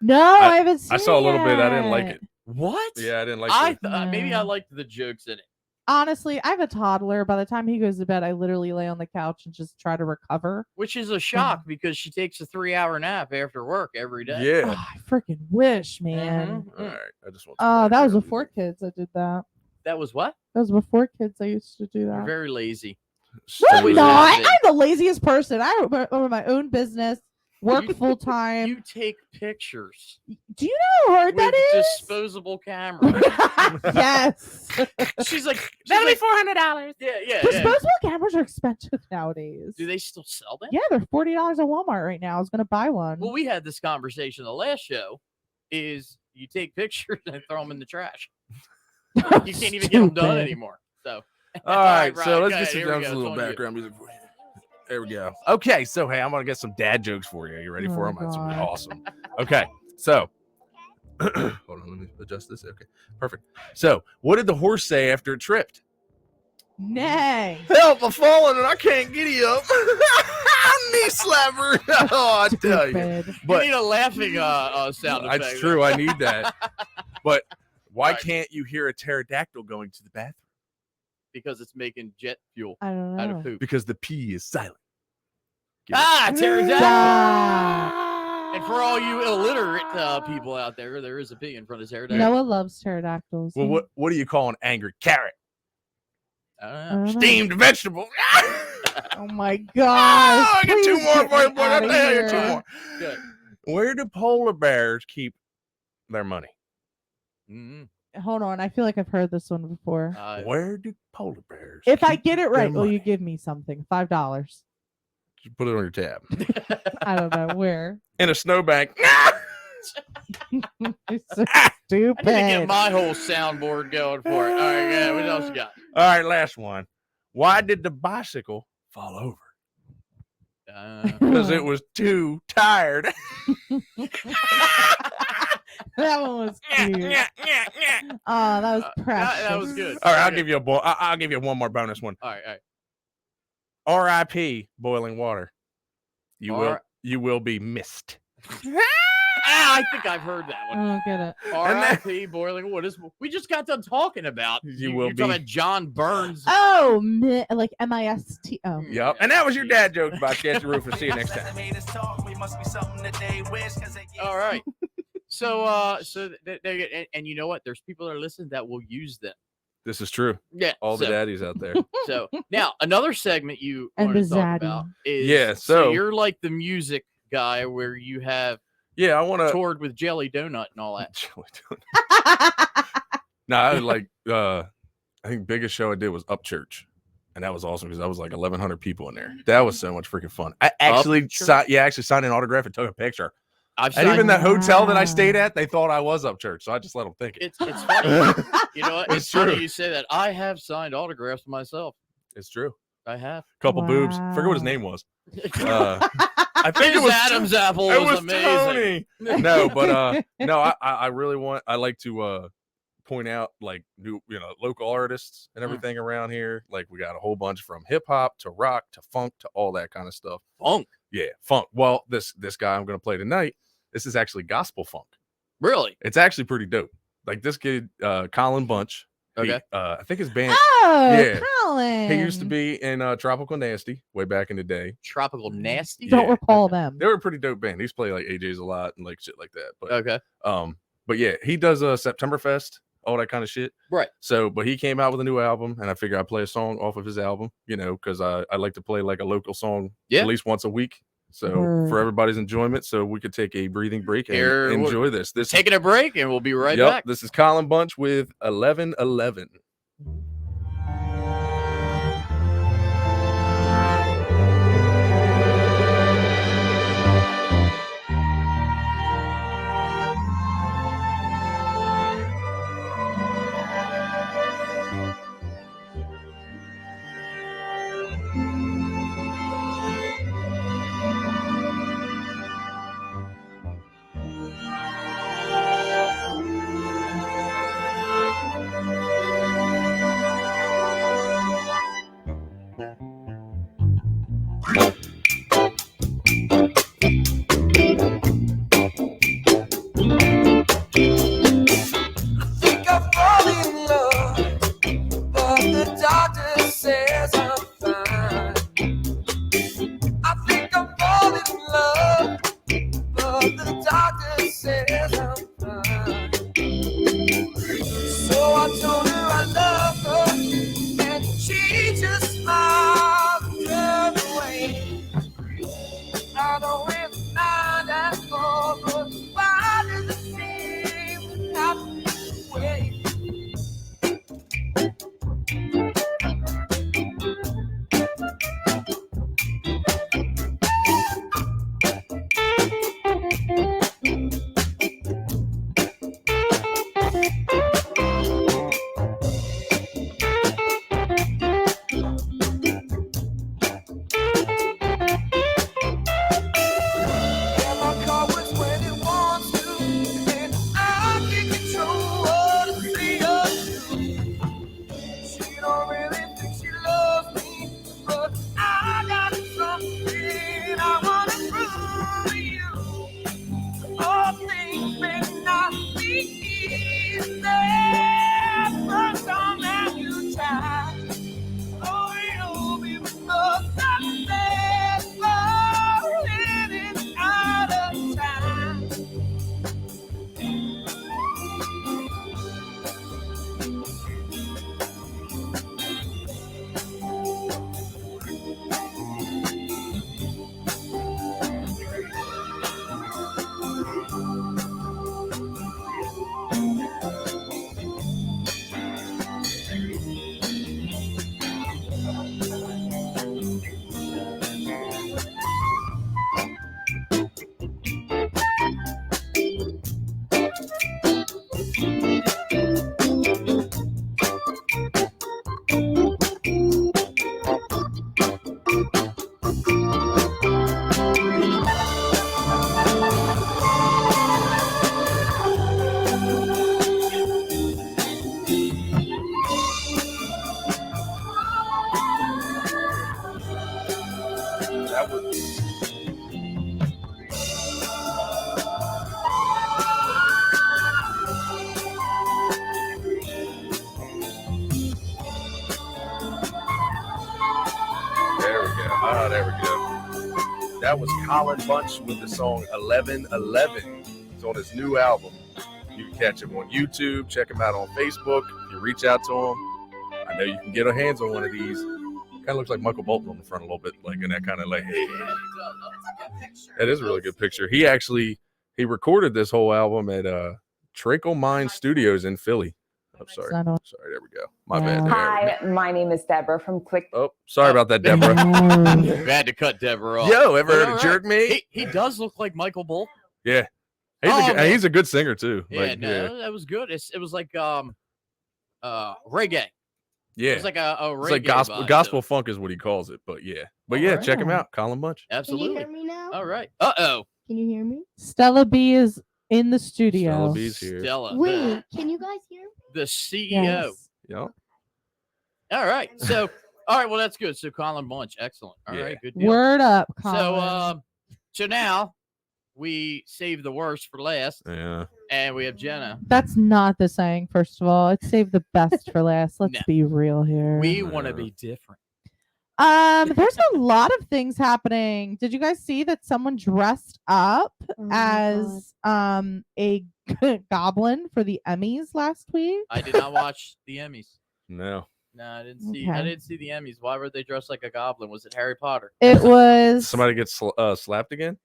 no, I haven't seen I saw a little bit. I didn't like yet. it. What? Yeah, I didn't like I it. maybe I No. liked the jokes in it. Honestly, I have a toddler. By the time he goes to bed, I literally lay on the couch and just try to recover. Which is a shock because she takes a 3-hour nap after work every day. Yeah. Oh, I freaking wish, man. Mhm. All right. I just want. Oh, some that was background before music. kids. I did that. That was what? That was before kids. I used to do You're that. very lazy. No, So I'm was not. it? I'm the laziest person. I run my own business, work You- full time. You take pictures Do you know how hard with that is? disposable camera. Yes. she's like, That'll be like, $400. yeah. Disposable cameras are expensive nowadays. Do they still sell them? Yeah, they're $40 at Walmart right now. I was gonna buy one. Well, we had this conversation the last show. Is you take pictures and throw them in the trash. You can't even get them done Stupid. anymore. So, All right, Ryan, so go let's ahead. get Here some, we down go. some It's little on you. background music for you. There we go. Okay, so hey, I'm gonna get some dad jokes for you. You ready for Oh, them? That's gonna be God. awesome. Okay, so hold on, let me adjust this. Okay, perfect. So, what did the horse say after it tripped? Nay. Help! I'm falling and I can't get up. Knee slapper. Oh, I tell you. Stupid. But you need a laughing sound effect. that's true. I need that. But why Right. can't you hear a pterodactyl going to the bathroom? Because it's making jet fuel I don't out know. of poop. Because the P is silent. Get it? Ah, pterodactyl. Stop. And for all you illiterate people out there, there is a P in front of pterodactyl. Noah loves pterodactyls. Well, what do you call an angry carrot? I don't I know. don't know. Steamed vegetable. Oh my Oh, gosh. I got two please more get for you, me boy. I outta tell you, I got here. two more. Good. Where do polar bears keep their money? Mhm. Hold on. I feel like I've heard this one before. Where do polar bears? If I keep get it their right, will you money? give me something? $5. Just put it on your tab. I don't know where. In a snowbank. It's so I stupid. need to get my whole soundboard going for it. All right, yeah. What else you got? All right, last one. Why did the bicycle fall over? Because it was too tired. That one was cute. Oh, that was precious. that was good. All right, I'll give you I'll give you one more bonus one. All right. R.I.P. boiling water. R- You will be missed. I think I've heard that I one. don't get it. R.I.P. boiling. What is? We just got done talking about. You will You're talking be- about John Burns. Oh, like MIST. Oh. Yep. And that was your dad joke about Sketchy Rufus. See you next time. All right. So, and you know what? There's people that are listening that will use them. This is true. Yeah. All the so, daddies out there. So now another segment you And want to the talk zaddy. about is Yeah, so so- you're like the music guy where you have Yeah, I want to. toured with Jelly Donut and all that. No, I like. I think biggest show I did was Upchurch, and that was awesome because I was like 1,100 people in there. That was so much freaking fun. I actually, Upchurch? signed an autograph and took a picture. I've And signed, even the hotel that I Wow. stayed at, they thought I was Upchurch, so I just let them think it. it's funny. You know what? It's It's funny true. you say that. I have signed autographs myself. It's true. I have. Couple boobs. Forget what his Wow. name was. I think His it was Adam's apple It was was amazing. Tony. No, but no, I really want. I like to point out like new, local artists and everything around here. Like we got a whole bunch from hip hop to rock to funk to all that kind of stuff. Funk. Yeah, funk. Well, this guy I'm gonna play tonight. This is actually gospel funk. Really? It's actually pretty dope. Like this kid, Colin Bunch. Okay. I think his band. Oh, Yeah. Colin. He used to be in Tropical Nasty way back in the day. Tropical nasty. Don't Yeah. recall them. They were a pretty dope band. They used to play like AJ's a lot and like shit like that. But Okay. But yeah, he does Septemberfest, all that kind of shit. Right. So, but he came out with a new album, and I figure I'd play a song off of his album, because I like to play like a local song at least once a week. So for everybody's enjoyment, so we could take a breathing break and enjoy this. Taking a break, and we'll be right back. This is Colin Bunch with 1111. There we go. That was Colin Bunch with the song 1111. It's on his new album. You can catch him on YouTube. Check him out on Facebook. If you reach out to him, I know you can get your hands on one of these. Kind of looks like Michael Bolton on the front a little bit, like in that kind of like, hey. That is a really good picture. He recorded this whole album at Trickle Mind Studios in Philly. I'm sorry. Sorry, there we go. My bad. Hi, my name is Deborah from Click. Oh, sorry about that, Deborah. We had to cut Deborah off. Yo, ever heard of Jerk Me? He does look like Michael Bolton. Yeah. He's a good singer too. Yeah, that was good. It was like reggae. Yeah. It was like a reggae. It's like gospel funk is what he calls it. But yeah, check him out. Colin Bunch. Absolutely. Can you hear me now? All right. Uh-oh. Can you hear me? Stella B is in the studio. Stella B's here. Stella. Wait, can you guys hear me? The CEO. Yes. Yep. All right. So, all right. Well, that's good. So, Colin Bunch. Excellent. All right. Good deal. Word up, Colin. So now we save the worst for last. Yeah. And we have Jenna. That's not the saying, first of all. It's save the best for last. Let's be real here. We want to be different. There's a lot of things happening. Did you guys see that someone dressed up as a goblin for the Emmys last week. I did not watch the Emmys. No. No, I didn't see. I Okay. didn't see the Emmys. Why were they dressed like a goblin? Was it Harry Potter? It was Somebody gets slapped again?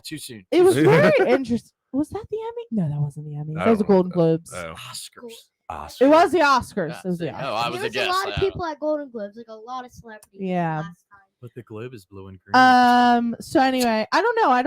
Too soon. it was very interesting. Was that the Emmy? No, that wasn't the Emmys. I That was the don't know. Golden Globes. Oh. Oscars. Oscar. It was the Oscars. Yeah, It was the see, Oscars. oh, I was There a was guess. a lot of people at Golden Globes, like a lot of celebrities. Yeah. Last time. But the globe is blue and green. So anyway, I don't know. I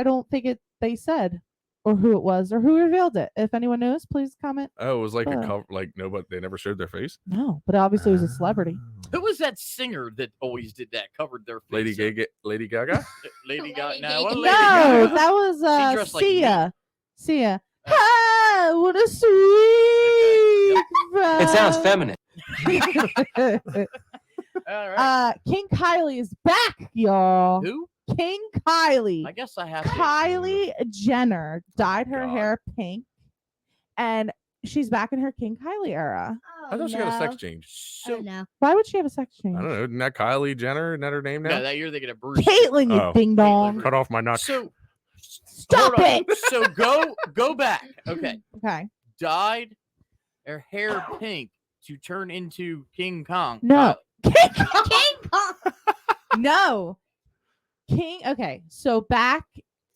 don't think they said or who it was or who revealed it. If anyone knows, please comment. Oh, it was like a Oh. cover. Like nobody. They never showed their face. No, but obviously it was a celebrity. Who was that singer that always did that? Covered their face. Lady up? Gaga. Lady Gaga. Lady Gaga. Lady No, Gaga. what No, Lady Gaga? that was dressed like me. Sia. Sia. Oh. Ah, what a sweet. It sounds feminine. All right. King Kylie is back, y'all. Who? King Kylie. I guess I have to. Kylie Jenner dyed her God. hair pink, and she's back in her King Kylie era. I thought she got a sex change. Oh no. Why would she have a sex change? I don't know. Isn't that Kylie Jenner? Isn't that her name No, now? that you're thinking of Bruce. Caitlyn, you Oh. ding dong. Cut off my nuts. So Stop hold on. it. So go back. Okay. Okay. Dyed her hair pink to turn into King Kong. No. King Kong. No. King. Okay. So back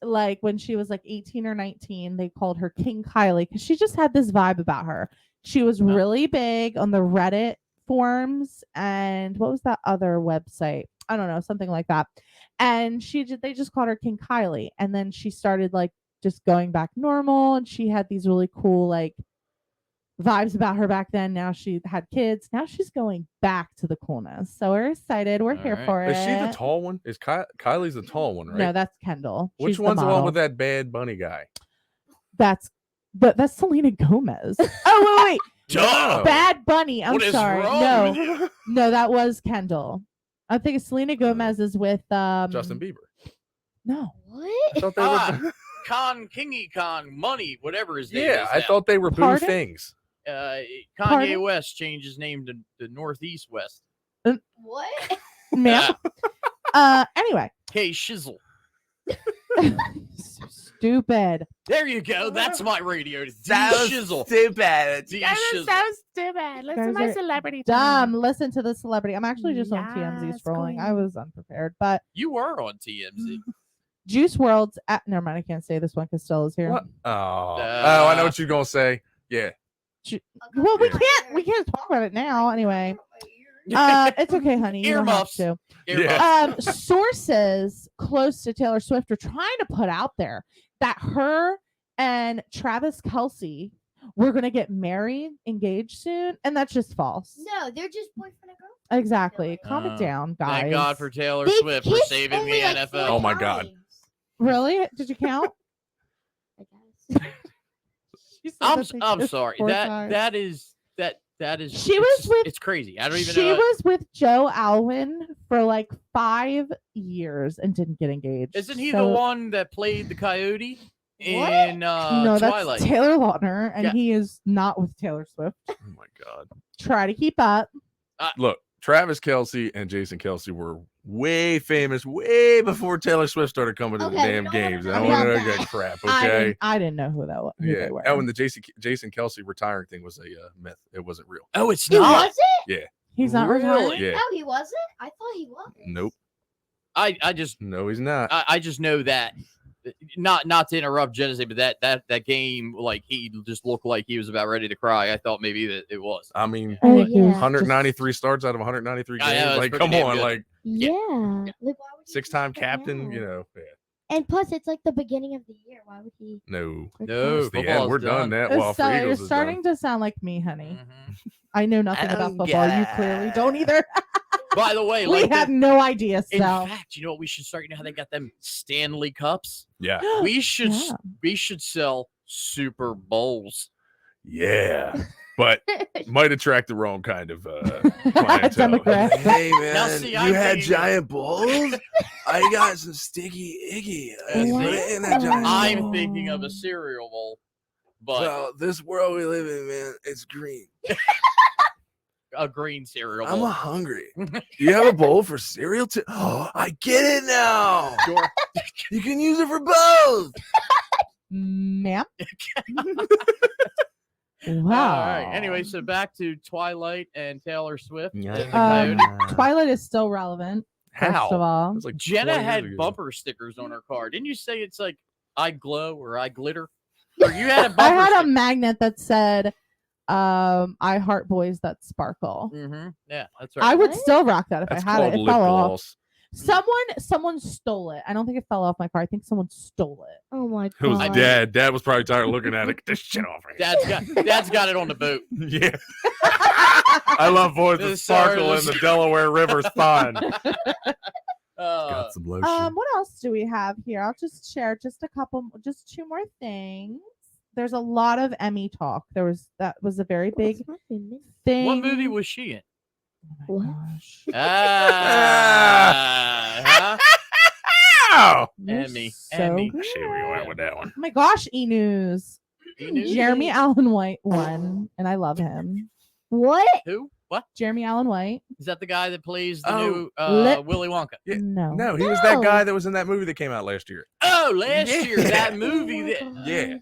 like when she was like 18 or 19, they called her King Kylie because she just had this vibe about her. She was really big on the Reddit forums and what was that other website? I don't know, something like that. And they just called her King Kylie. And then she started like just going back normal. And she had these really cool like vibes about her back then. Now she had kids. Now she's going back to the coolness. So we're excited. We're All here right. for it. Is she the tall one? Is Kylie's the tall one, right? No, that's Kendall. Which She's one's the one model. with that bad bunny guy? That's Selena Gomez. Oh wait, Duh. Bad Bunny. I'm What is sorry. wrong No, with you? no, that was Kendall. I think Selena Gomez is with Justin Bieber. No, I What? thought they Ah, were. Kingy Kong, Money, whatever his name Yeah, is. I now. thought they were boo Pardon? things. Kanye Pardon? West changed his name to the Northeast West. What? ma'am. Anyway, K Shizzle. so stupid. There you go. That's my radio. D Shizzle. Stupid. D Shizzle. stupid. Listen to my celebrity. Dumb. Listen to the celebrity. I'm actually just on TMZ Yes, scrolling. I queen. was unprepared, but You were on TMZ. Juice WRLD's at. Never mind. I can't say this one because Stella's here. What? Oh, I know what you're gonna say. Yeah. Well, we Yeah. can't talk about it now. Anyway, it's okay, honey. You don't have Earmuffs. to. Yeah. Sources close to Taylor Swift are trying to put out there that her and Travis Kelce were going to get married, engaged soon, and that's just false. No, they're just boyfriend and girlfriend. Exactly. Calm it down, guys. Thank God for Taylor They've Swift for kissed saving only the like NFL. 4 Oh my God. times, Really? Did you count? I guess. She said I'm that they I'm kissed sorry. 4 That times. that is. She was with- It's crazy. I don't even She know. was with Joe Alwyn for like 5 years and didn't get engaged. Isn't he the So- one that played the coyote in No, Twilight? that's Taylor Lautner, and Yeah. he is not with Taylor Swift. Oh my God. Try to keep up. Look, Travis Kelce and Jason Kelce were way famous way before Taylor Swift started coming to the Okay, we damn don't wanna games. talk I don't about want to that. get crap. I Okay. didn't know who who Yeah. they were. Oh, and the Jason Kelce retiring thing was a myth. It wasn't real. Oh, it's He not. wasn't? He's not Really? retiring. Yeah. No, he wasn't. I thought he was. Nope. I just No, he's not. I just know that. Not to interrupt Jennabee, but that game, like he just looked like he was about ready to cry. I thought maybe that it was. I mean, I think he was Yeah. 193 starts out of 193 I know, games. that's Like, pretty come damn on, good. like Yeah. Like, why would he six-time do that captain. now? You know, yeah. And plus, it's like the beginning of the year. Why would he? No, No, it's the football's end. We're done. That Stella, while for you're Eagles is starting done. to sound like me, honey. Mhm. I know nothing about football. You clearly don't either. By the way, We like have no idea, in so fact, you know what we should start? You know how they got them Stanley Cups? Yeah, We should Yeah. we should sell Super Bowls. yeah, but might attract the wrong kind of clientele. demographic. Hey man, Now, see, you I'm had thinking- giant balls. I got some sticky icky. That's Put it. it in that giant I'm bowl. thinking of a cereal bowl, but So this world we live in, man, it's green. a green cereal I'm bowl. hungry. Do you have a bowl for cereal too? Oh, I get it now. Sure. You can use it for both. Ma'am. All Wow. right. Anyway, so back to Twilight and Taylor Swift. Yeah. and the Coyote. Twilight is still relevant. First How? of all, It was like Jenna 20 years had ago. bumper stickers on her car. Didn't you say it's like I glow or I glitter? Or you had a bumper I had a sticker. magnet that said, "I heart boys that sparkle." Mm-hmm. Yeah, that's I right. would What? still rock that if That's I had called it. It lip fell off. gloss. Someone stole it. I don't think it fell off my car. I think someone stole it. Oh my It was god. Dad. Dad was probably tired of looking at it. Get this shit off. Dad's got it on the boat. Yeah. I love boys that The sparkle in stars. the Delaware River fun. Uh, Got some lotion. What else do we have here? I'll just share just just two more things. There's a lot of Emmy talk. That was a very big What's happening? thing. what movie was she in? Oh my What? gosh. Huh? Ow! You're Emmy, so Emmy. good. See where you went with that one. Oh my gosh, E-News. E-News? Jeremy Allen White won, and I love him. What? Who? What? Jeremy Allen White. Is that the guy that plays the Oh, new Lip. Willy Wonka? Yeah. No. No, he was that No. guy that was in that movie that came out last year. Oh, last year Yeah. that movie. Oh my That God.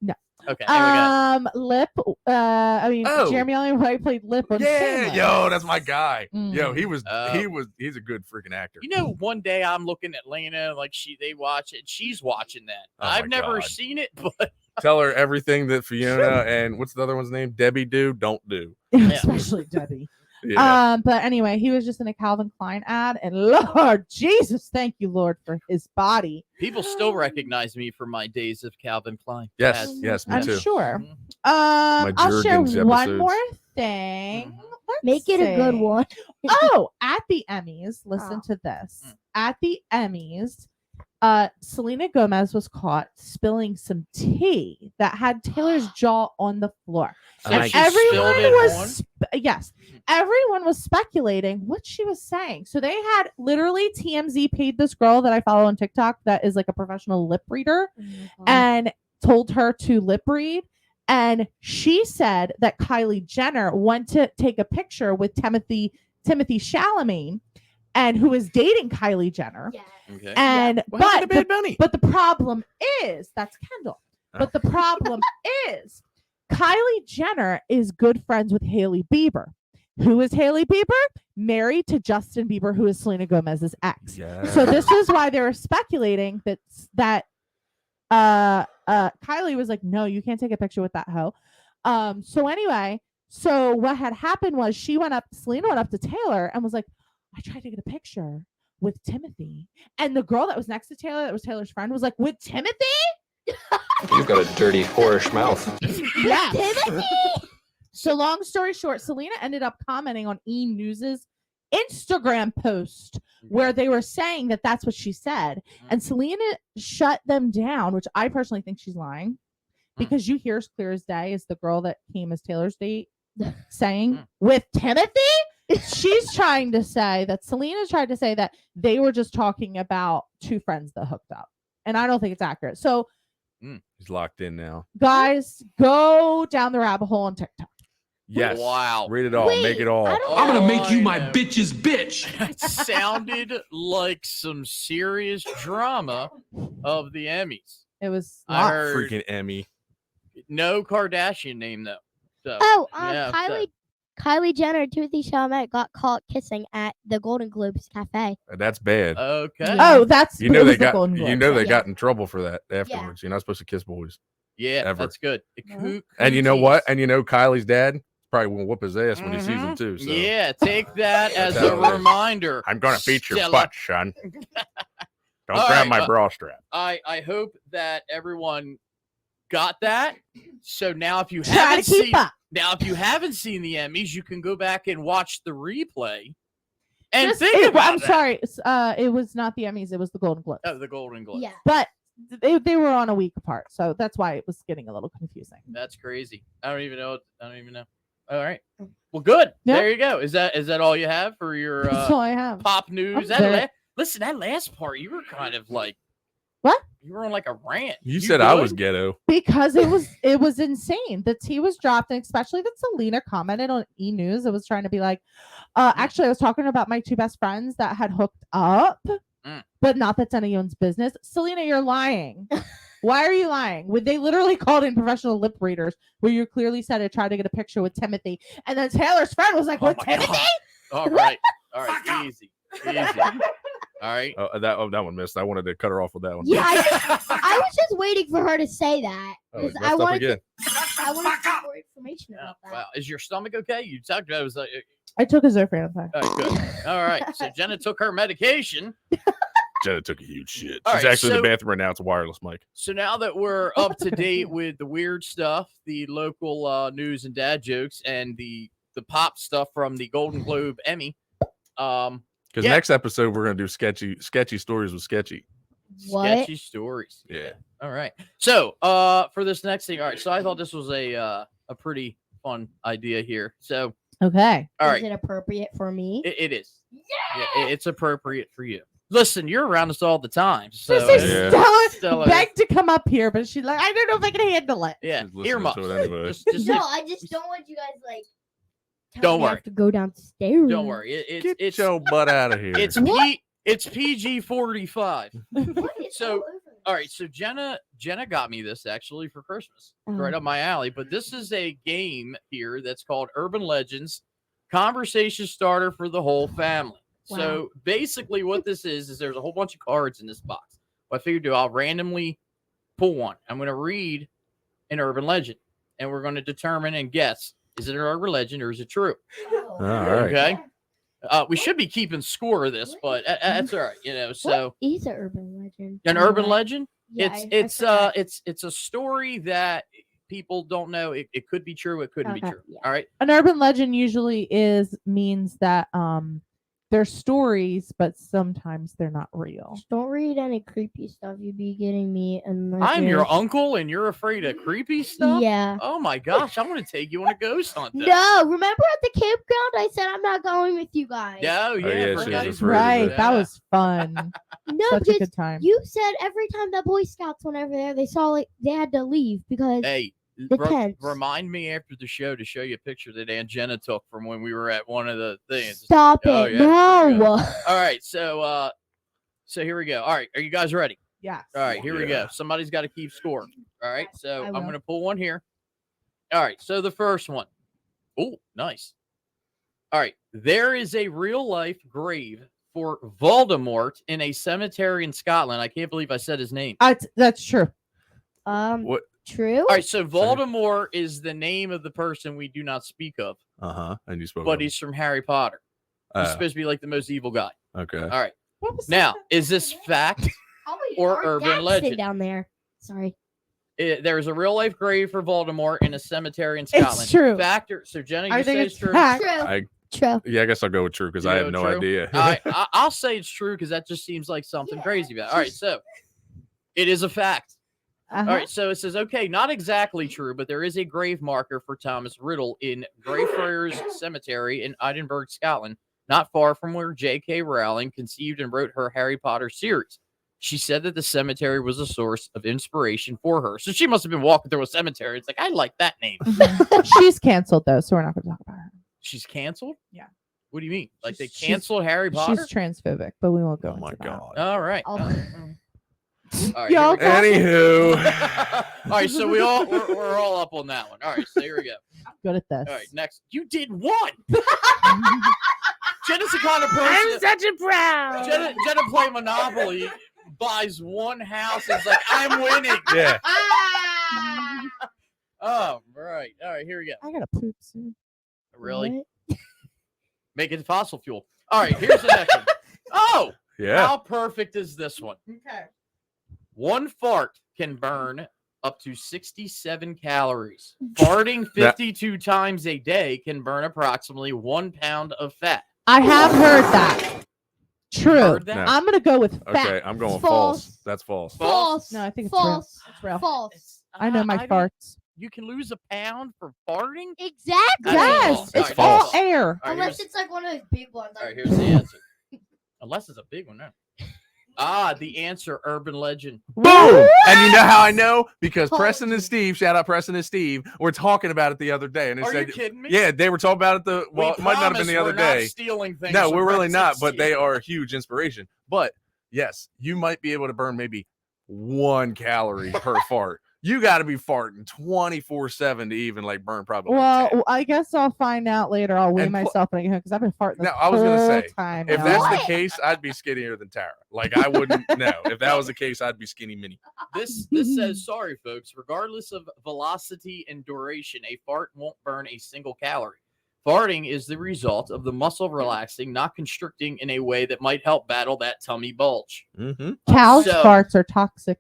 Yeah. okay. Here we go. Lip. Oh. Jeremy Allen White played Lip on Yeah, Shameless. yo, that's my guy. Yo, Mm. he's a good freaking actor. You know, one day I'm looking at Lena, like they watch it. She's watching that. Oh my I've never God. seen it, but Tell her everything that Fiona and what's the other one's name? Debbie don't do. Especially Debbie. Yeah. But anyway, he was just in a Calvin Klein ad, and Lord Jesus, thank you, Lord, for his body. people still recognize me for my days of Calvin Klein. yes, As- yes, me I'm too. sure. Mhm. I'll share Jergens one episodes. more thing. Mhm. Let's Make it a good see. one. Oh, at the Emmys, listen Oh. to this. Mm. At the Emmys, Selena Gomez was caught spilling some tea that had Taylor's jaw on the floor. So And she I- spilled Everyone it was on? yes, everyone was speculating what she was saying. So they had literally TMZ paid this girl that I follow on TikTok that is like a professional lip reader Oh my God. and told her to lip read. And she said that Kylie Jenner went to take a picture with Timothy Chalamet, and who is dating Kylie Jenner. Yeah. Okay. And What happened to but Bad Bunny? but the problem is that's Kendall. Oh. But the problem is Kylie Jenner is good friends with Hailey Bieber. Who is Hailey Bieber? Married to Justin Bieber, who is Selena Gomez's ex. Yeah. So this is why they were speculating that Kylie was like, no, you can't take a picture with that hoe. So anyway, so what had happened was Selena went up to Taylor and was like, I tried to get a picture with Timothy. And the girl that was next to Taylor, that was Taylor's friend, was like, with Timothy? You've got a dirty, whorish mouth. Yes. So long story short, Selena ended up commenting on E! News's Instagram post where they were saying that that's what she said. And Selena shut them down, which I personally think she's lying because you hear as clear as day is the girl that came as Taylor's date saying with Timothy. She's trying to say that Selena tried to say that they were just talking about two friends that hooked up. And I don't think it's accurate. So He's locked in now. guys, go down the rabbit hole on TikTok. Yes. Wow. Read it all. Wait, Make it all. I don't- I'm gonna make you I my know. bitch's bitch. It sounded like some serious drama of the Emmys. It was I heard Freaking Emmy. no Kardashian name though. So Oh, yeah, Kylie Jenner and Timothy Chalamet got caught kissing at the Golden Globes cafe. That's bad. okay. Oh, that's You know it they was the got. Golden You Globes. know they Yeah. got in trouble for that afterwards. You're not supposed to kiss boys. Yeah, ever. that's good. No. And you know what? And you know Kylie's dad probably won't whoop his ass when he sees him Mhm. too. So Yeah, take that as That's a how it is. reminder. I'm gonna beat your Stella. butt, son. Don't All grab right, my well- bra strap. I hope that everyone got that. So now if you Try to haven't keep seen up. seen the Emmys, you can go back and watch the replay and Just- think about I'm that. sorry. It was not the Emmys. It was the Golden Globes. Oh, the Golden Globes. Yeah. But they were on a week apart, so that's why it was getting a little confusing. That's crazy. I don't even know. All right. Well, good. Yeah. There you go. Is that all you have for your That's all I have. pop news? I'm very- Listen, that last part, you were kind of like What? You were on like a rant. You said I was good? ghetto. Because it was insane. The tea was dropped, and especially that Selena commented on E! News. It was trying to be like, actually, I was talking about my two best friends that had hooked up, Mm. but not that's anyone's business. Selena, you're lying. Why are you lying? Would they literally called in professional lip readers where you clearly said I tried to get a picture with Timothy, and then Taylor's friend was like, "With Timothy?" God. All right, easy. All right. That one missed. I wanted to cut her off with that one. Yeah, I was just waiting for her to say that because I wanted to get more information about that. Wow, is your stomach okay? You talked about it was like. I took a Zofran. Good. All right. So Jenna took her medication. Jenna took a huge shit. All She's right, actually in so- the bathroom right now. It's a wireless mic. So now that we're up to date with the weird stuff, the local news and dad jokes, and the pop stuff from the Golden Globe Emmy, Because Yeah. next episode we're gonna do sketchy stories with Sketchy. What? sketchy stories. Yeah. All right. So for this next thing, all right. So I thought this was a pretty fun idea here. So Okay. all Is right, it appropriate for me? it is. Yeah, it's appropriate for you. Listen, you're around us all the time. So This is Yeah. Stella- begged to come up here, but she's like, I don't know if I can handle it. yeah, She's listening earmuffs. to it anyway. Just No, I just don't want you guys like. tell Don't me I worry. have to go downstairs. don't worry. It's Get your butt out of here. it's PG-45. What is So, all over this? All right, so Jenna got me this actually for Christmas. It's Oh. right up my alley. But this is a game here that's called Urban Legends, conversation starter for the whole family. So basically, what this is there's a whole bunch of cards in this box. What I figured I'll randomly pull one. I'm going to read an urban legend, and we're going to determine and guess: is it an urban legend or is it true? Oh. All right. Okay. We should be keeping score of this, but that's all right. You know, so. What is an urban legend? An You know urban what? legend? Yeah, it's I forgot. it's a story that people don't know. It could be true, it couldn't be Okay, true. yeah. All right. An urban legend usually means that they're stories, but sometimes they're not real. Just don't read any creepy stuff. You'd be getting me. And I'm your uncle and you're afraid of creepy stuff? Yeah. Oh my gosh, I'm gonna take you on a ghost hunt. then. No, remember at the campground I said I'm not going with you guys. No, yeah, yeah, she for was God's afraid of Right. it. That Yeah. was fun. No, Such a because good time. you said every time the Boy Scouts went over there, they saw like they had to leave because Hey, The tents. remind me after the show to show you a picture that Aunt Jenna took from when we were at one of the things. stop Oh, it. yeah, No. All right, so here we go. All right, are you guys ready? Yes. All right, here we go. Yeah. Somebody's got to keep score. All right, so I I'm will. going to pull one here. All right, so the first one. Oh, nice. All right, there is a real life grave for Voldemort in a cemetery in Scotland. I can't believe I said his name. That's true. What? True. All right, so Voldemort is the name of the person we do not speak of, And you spoke. but of he's from Harry Potter. He's him. supposed to be like the most evil guy. Okay. All right, What was now is this fact? or urban legend. down there. Sorry. There is a real life grave for Voldemort in a cemetery in Scotland. true. Factor. So Jenna, I you say think it's it's true. fact. True. True. True. Yeah, I guess I'll go with true because You I go have no true? idea. I'll say it's true because that just seems like something Yeah, crazy about it. All right, so it is a fact. Uh-huh. All right, so it says, okay, not exactly true, but there is a grave marker for Thomas Riddle in Greyfriars Cemetery in Edinburgh, Scotland, not far from where J.K. Rowling conceived and wrote her Harry Potter series. She said that the cemetery was a source of inspiration for her. So she must have been walking through a cemetery. It's like, I like that name. She's canceled though, so we're not going to talk about her. She's canceled? Yeah. What do you mean? Like they She's- canceled Harry Potter? She's transphobic, but we won't go Oh into my that. god. All right. Oh. All right, Y'all here we go. Anywho. All right, so we're all up on that one. All right, so here we go. Good at this. All right, next. You did one. Jenna's the kind of person. such a proud. Jenna play Monopoly, buys one house, and is like, I'm winning. Yeah. Oh, right. All right, here we go. I gotta poop soon. Really? What? Make it fossil fuel. All right, here's the next one. Oh, Yeah. how perfect is this one? Okay. One fart can burn up to 67 calories. Farting 52 times a day can burn approximately 1 pound of fat. I have heard that. True. Heard that? No. I'm gonna go with fact. Okay, I'm going False. false. That's false. False. No, I think it's false. real. It's real. False. I know my don't- farts. You can lose a pound for farting? Exactly. That's Yes, false. it's All right, all false. air. All right, Unless here's, it's like one of those big ones. all right, here's the answer. Unless it's a big one, no. The answer, urban legend. Boom! And you know how I know? Because Told Preston you. and Steve, shout out Preston and Steve, were talking about it the other day. And they Are you said, kidding me? yeah, they were talking about it We it might not have been promise the other we're not day. stealing things. No, from we're really Preston not, and but they Steve. are a huge inspiration. But yes, you might be able to burn maybe 1 calorie per fart. You got to be farting 24/7 to even like burn probably. Well, 10. I guess I'll find out later. I'll weigh And myself when I get home because I've been farting. Now, I was gonna whole say, time if now. that's What? the case, I'd be skinnier than Tara. Like I wouldn't know. If that was the case, I'd be skinny mini. This says, sorry, folks, regardless of velocity and duration, a fart won't burn a single calorie. Farting is the result of the muscle relaxing, not constricting in a way that might help battle that tummy bulge. Mm-hmm. Cows' So- farts are toxic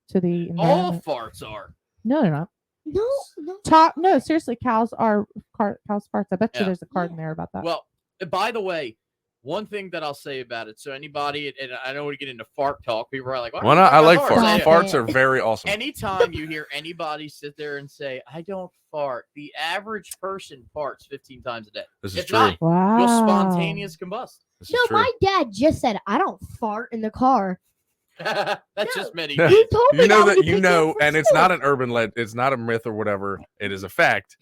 to the All environment. farts are. No, they're not. No. No, seriously, cows are cows' farts. I bet you Yeah. there's a card in there about that. Well, by the way, one thing that I'll say about it. So anybody, and I don't want to get into fart talk. People are like, Why not? I like farts. Stop Farts it. are very awesome. Anytime you hear anybody sit there and say, I don't fart, the average person farts 15 times a day. This is If true. not, Wow. you'll spontaneous combust. This No, is true. my dad just said I don't fart in the car. That's just many. Yeah. He told me You know when that he you picked me up know, from and it's school. not an urban it's not a myth or whatever. It is a fact.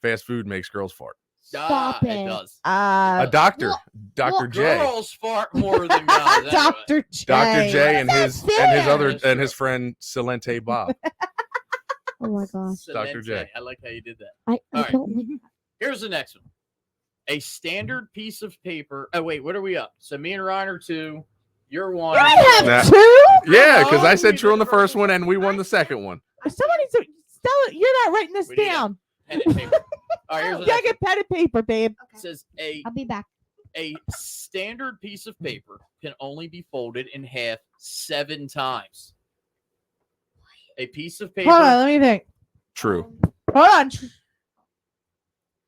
Fast food makes girls fart. Stop It it. does. A doctor, well- Dr. well, J. Girls fart more than guys. anyway. Dr. J. Dr. J and That's his other That's and his true. friend Silente Bob. Oh my gosh. Dr. J. Silente. I like how you did that. I All right. don't like Here's the next one. A standard piece of paper. Oh, wait, what are we up? So me and Ryan are 2. You're 1. I have Nah. 2. Yeah, because I No, said we true on did the the first first one and we won the second one. Somebody said, Stella, you're not writing this We need down. Pen and paper. All right, here's the You gotta next get pen and paper, babe. one. It says a I'll be back. standard piece of paper can only be folded in half 7 times. A piece of paper. Hold on, let me think. True. Hold on.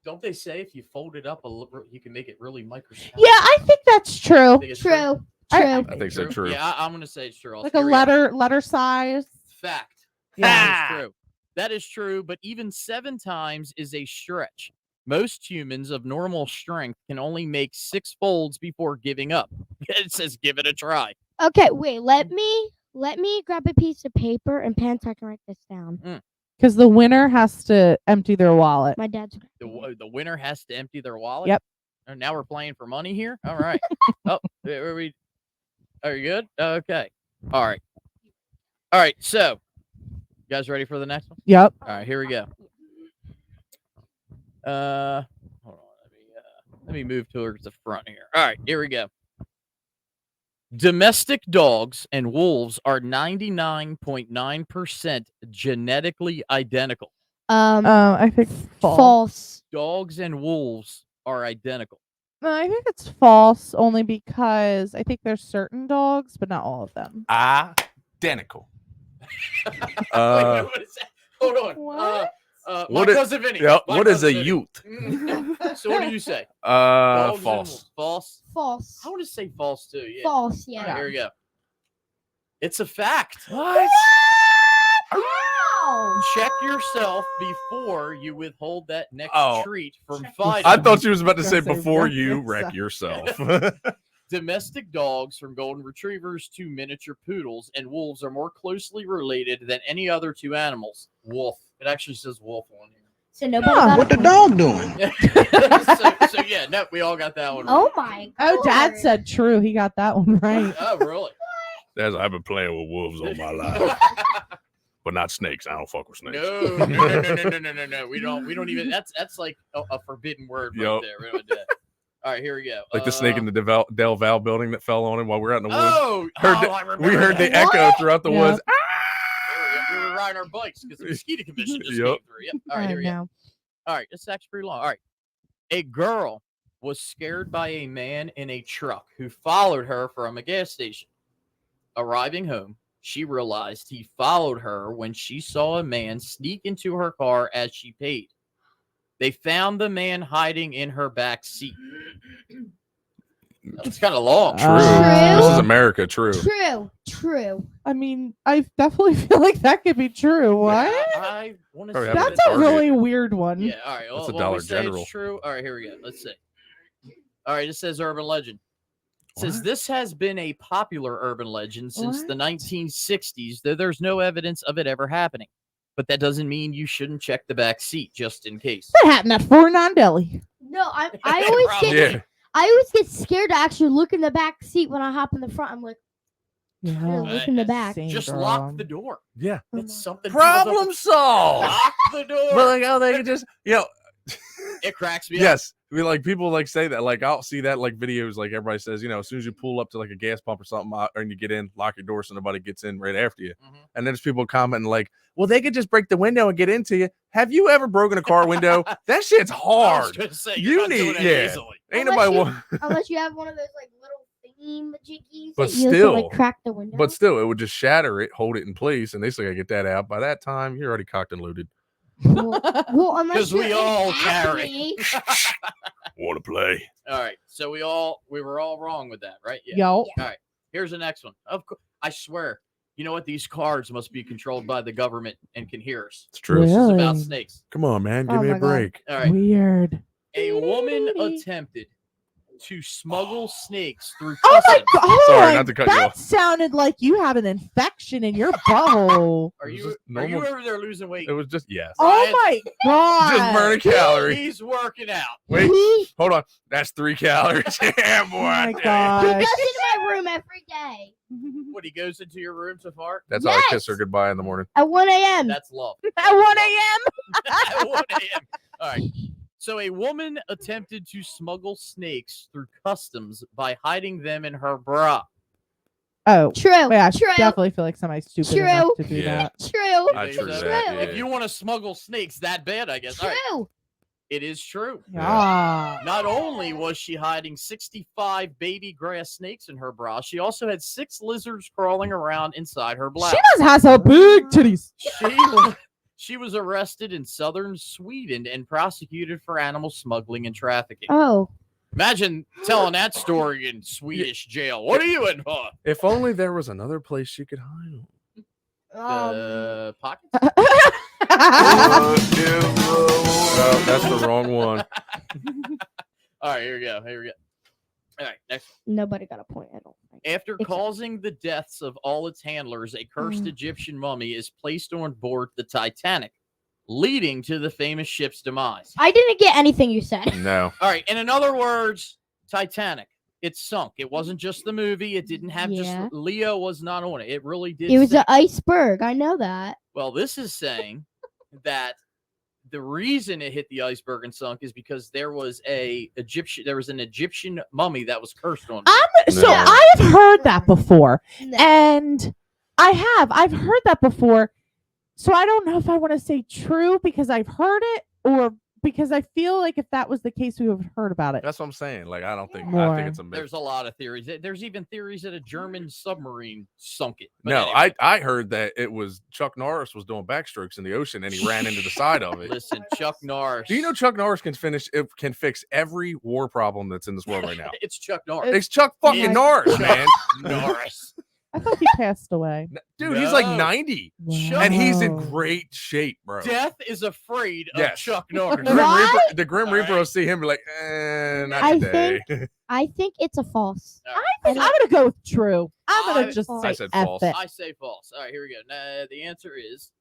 Don't they say if you fold it up a little, you can make it really microscopic? Yeah, I think that's true. I think it's True. True. I think so. True. Yeah, I'm gonna say it's true. Also. Like a Here we go. letter size. Fact. Yeah. That is true. That is true, but even 7 times is a stretch. Most humans of normal strength can only make 6 folds before giving up. It says give it a try. Okay, wait. Let me grab a piece of paper and pen so I can write this down. Because the winner has to empty their wallet. My dad's. The winner has to empty their wallet. Yep. And now we're playing for money here. All right. Oh, are we? Are you good? Okay. All right. All right. So, you guys ready for the next one? Yep. All right. Here we go. Hold on. Let me move towards the front here. All right. Here we go. Domestic dogs and wolves are 99.9% genetically identical. I think false. False. Dogs and wolves are identical. No, I think it's false only because I think there's certain dogs, but not all of them. Identical. Wait, what is that? Hold on. What? My What is- cousin Vinny. Yeah, My what is a cousin Vinny. youth? So what do you say? Dogs and False. wolves. False. False. I want to say false too. Yeah. False. All Yeah. right, here we go. It's a fact. What? Wow. Check yourself before you withhold that next Oh. treat from fighting. I thought you was about to say Gonna say before wreck you wreck yourself. Domestic dogs, from golden retrievers to miniature poodles, and wolves are more closely related than any other 2 animals. Wolf. It actually says wolf on here. So nobody Huh, got What a the point. dog doing? so yeah, no, we all got that one. Oh my. Oh, Dad God. said true. He got that one right. Oh, really? I've been playing with wolves all my life, but not snakes. I don't fuck with snakes. No. We don't even. That's like a forbidden word right Yup. there. We don't do that. All right, here we go. Like the snake in the Del Val building that fell on him while we were out in the woods. Oh, I remember We heard the that. echo throughout the Yeah. woods. We were riding our bikes because the mosquito commission just Yup. came through. Yep. All right, I here we go. know. All right, this is actually pretty long. All right. A girl was scared by a man in a truck who followed her from a gas station. Arriving home, she realized he followed her when she saw a man sneak into her car as she paid. They found the man hiding in her back seat. It's kind of long. True. True. This is America. True. True. I mean, I definitely feel like that could be true. What? I want to Probably say have That's it a Target. really weird one. Yeah, all right. That's a well, Dollar we say General. It's true. All right, here we go. Let's see. All right, it says urban legend. It says What? this has been a popular urban legend since the What? 1960s, though there's no evidence of it ever happening. But that doesn't mean you shouldn't check the back seat just in case. That happened at Fort Deli. No, I always Probably. get Yeah. I always get scared to actually look in the back seat when I hop in the front. I'm like, Yeah. Look in the back. Just lock the door. Yeah. That's something. Problem solved. Lock the door. But like how they could just, It cracks me up. yes. I mean, like people like say that, like I'll see that like videos, like everybody says, as soon as you pull up to like a gas pump or something, and you get in, lock your door so nobody gets in right after you. Mhm. And then there's people commenting like, well, they could just break the window and get into you. Have you ever broken a car window? That shit's I was hard. gonna say, You you're not need- doing that yeah. easily. Ain't Unless nobody you- want. Unless you have one of those like little thingy majiggies. But that you still- like crack the window. But still, it would just shatter it, hold it in place, and they still gotta get that out. By that time, you're already cocked and loaded. well, unless 'Cause we you're all in carry. acne. Want to play? All right, so we were all wrong with that, right? Yeah. Yo. All right, here's the next one. Of course, I swear. You know what? These cars must be controlled by the government and can hear us. It's true. This is about Really? snakes. Come on, man, give Oh me my a God. break. All right, Weird. a woman attempted to smuggle snakes through Oh my customs. god! Sorry, not to cut you that off. sounded like you have an infection in your butthole. Are It was you just are you normal- over there losing weight? It was just yes. Oh my god! Just burn a calorie. He's working out. Wait, He hold on. That's 3 calories. Yeah, boy. Oh my goes god! into my room every day What, he goes into your room to fart? That's how I kiss Yes. her goodbye in the morning. at 1 a.m. That's love. At 1 a.m. At 1 a.m. All right. So a woman attempted to smuggle snakes through customs by hiding them in her bra. Oh, True. yeah, I True. definitely feel like somebody's stupid True. enough to do Yeah. that. True. I Think true so? that. True. Yeah. If you want to smuggle snakes that bad, I guess. All right. True. It is true. Yeah. Not only was she hiding 65 baby grass snakes in her bra, she also had 6 lizards crawling around inside her blouse. She must have some big titties. She was arrested in southern Sweden and prosecuted for animal smuggling and trafficking. Oh. Imagine telling that story in Swedish jail. What are you in for? If only there was another place she could hide them. Pockets? No, that's the wrong one. All right, here we go. All right, next. Nobody got a point. I don't think. After Except- causing the deaths of all its handlers, a cursed Egyptian mummy is placed on board the Titanic, leading to the famous ship's demise. I didn't get anything you said. No. All right, and in other words, Titanic, it sunk. It wasn't just the movie. It didn't have Yeah. just Leo was not on it. It really did. It was sink. an iceberg. I know that. Well, this is saying that the reason it hit the iceberg and sunk is because there was an Egyptian mummy that was cursed on. So No. I have heard that before, No. and I've heard that before. So I don't know if I want to say true because I've heard it, or because I feel like if that was the case, we would have heard about it. That's what I'm saying. Like, I think More. it's a myth. There's a lot of theories. There's even theories that a German submarine sunk it. But No, anyway, I heard that it was Chuck Norris was doing backstrokes in the ocean and he ran into the side of it. listen, Chuck Norris. Do you know Chuck Norris can fix every war problem that's in this world right now? It's Chuck Norris. It's Chuck fucking Yeah. Norris, man. Norris. I thought he passed away. Dude, he's like No. 90 Chuck- and he's in Wow. great shape, bro. Death is afraid of Yes. Chuck The Norris. Grim What? Reaper, the Grim All Reaper right. will see him and be like, not I today. I think it's a false. All right. I'm gonna go with true. I'm gonna I- just I say said F false. it. I say false. All right, here we go. The answer is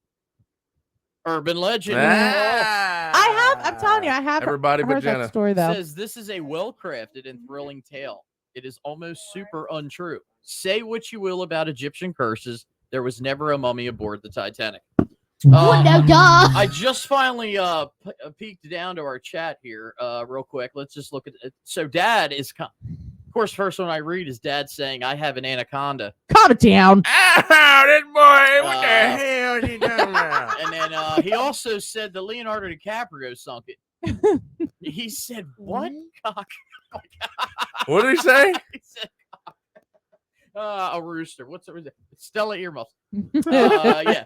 urban legend. I'm telling you, I have Everybody but heard that Jenna. story though. Says this is a well-crafted and thrilling tale. It is almost super untrue. Say what you will about Egyptian curses, there was never a mummy aboard the Titanic. Well, no, duh. I just finally peeked down to our chat here real quick. Let's just look at it. So Dad is, of course, first one I read is Dad saying, I have an anaconda. Calm it down. Ah, this boy, what the Uh, hell is he talking about? And then he also said that Leonardo DiCaprio sunk it. He said, what? Cock. What did he say? He said, a rooster. What's it? Stella earmuffs. Yeah.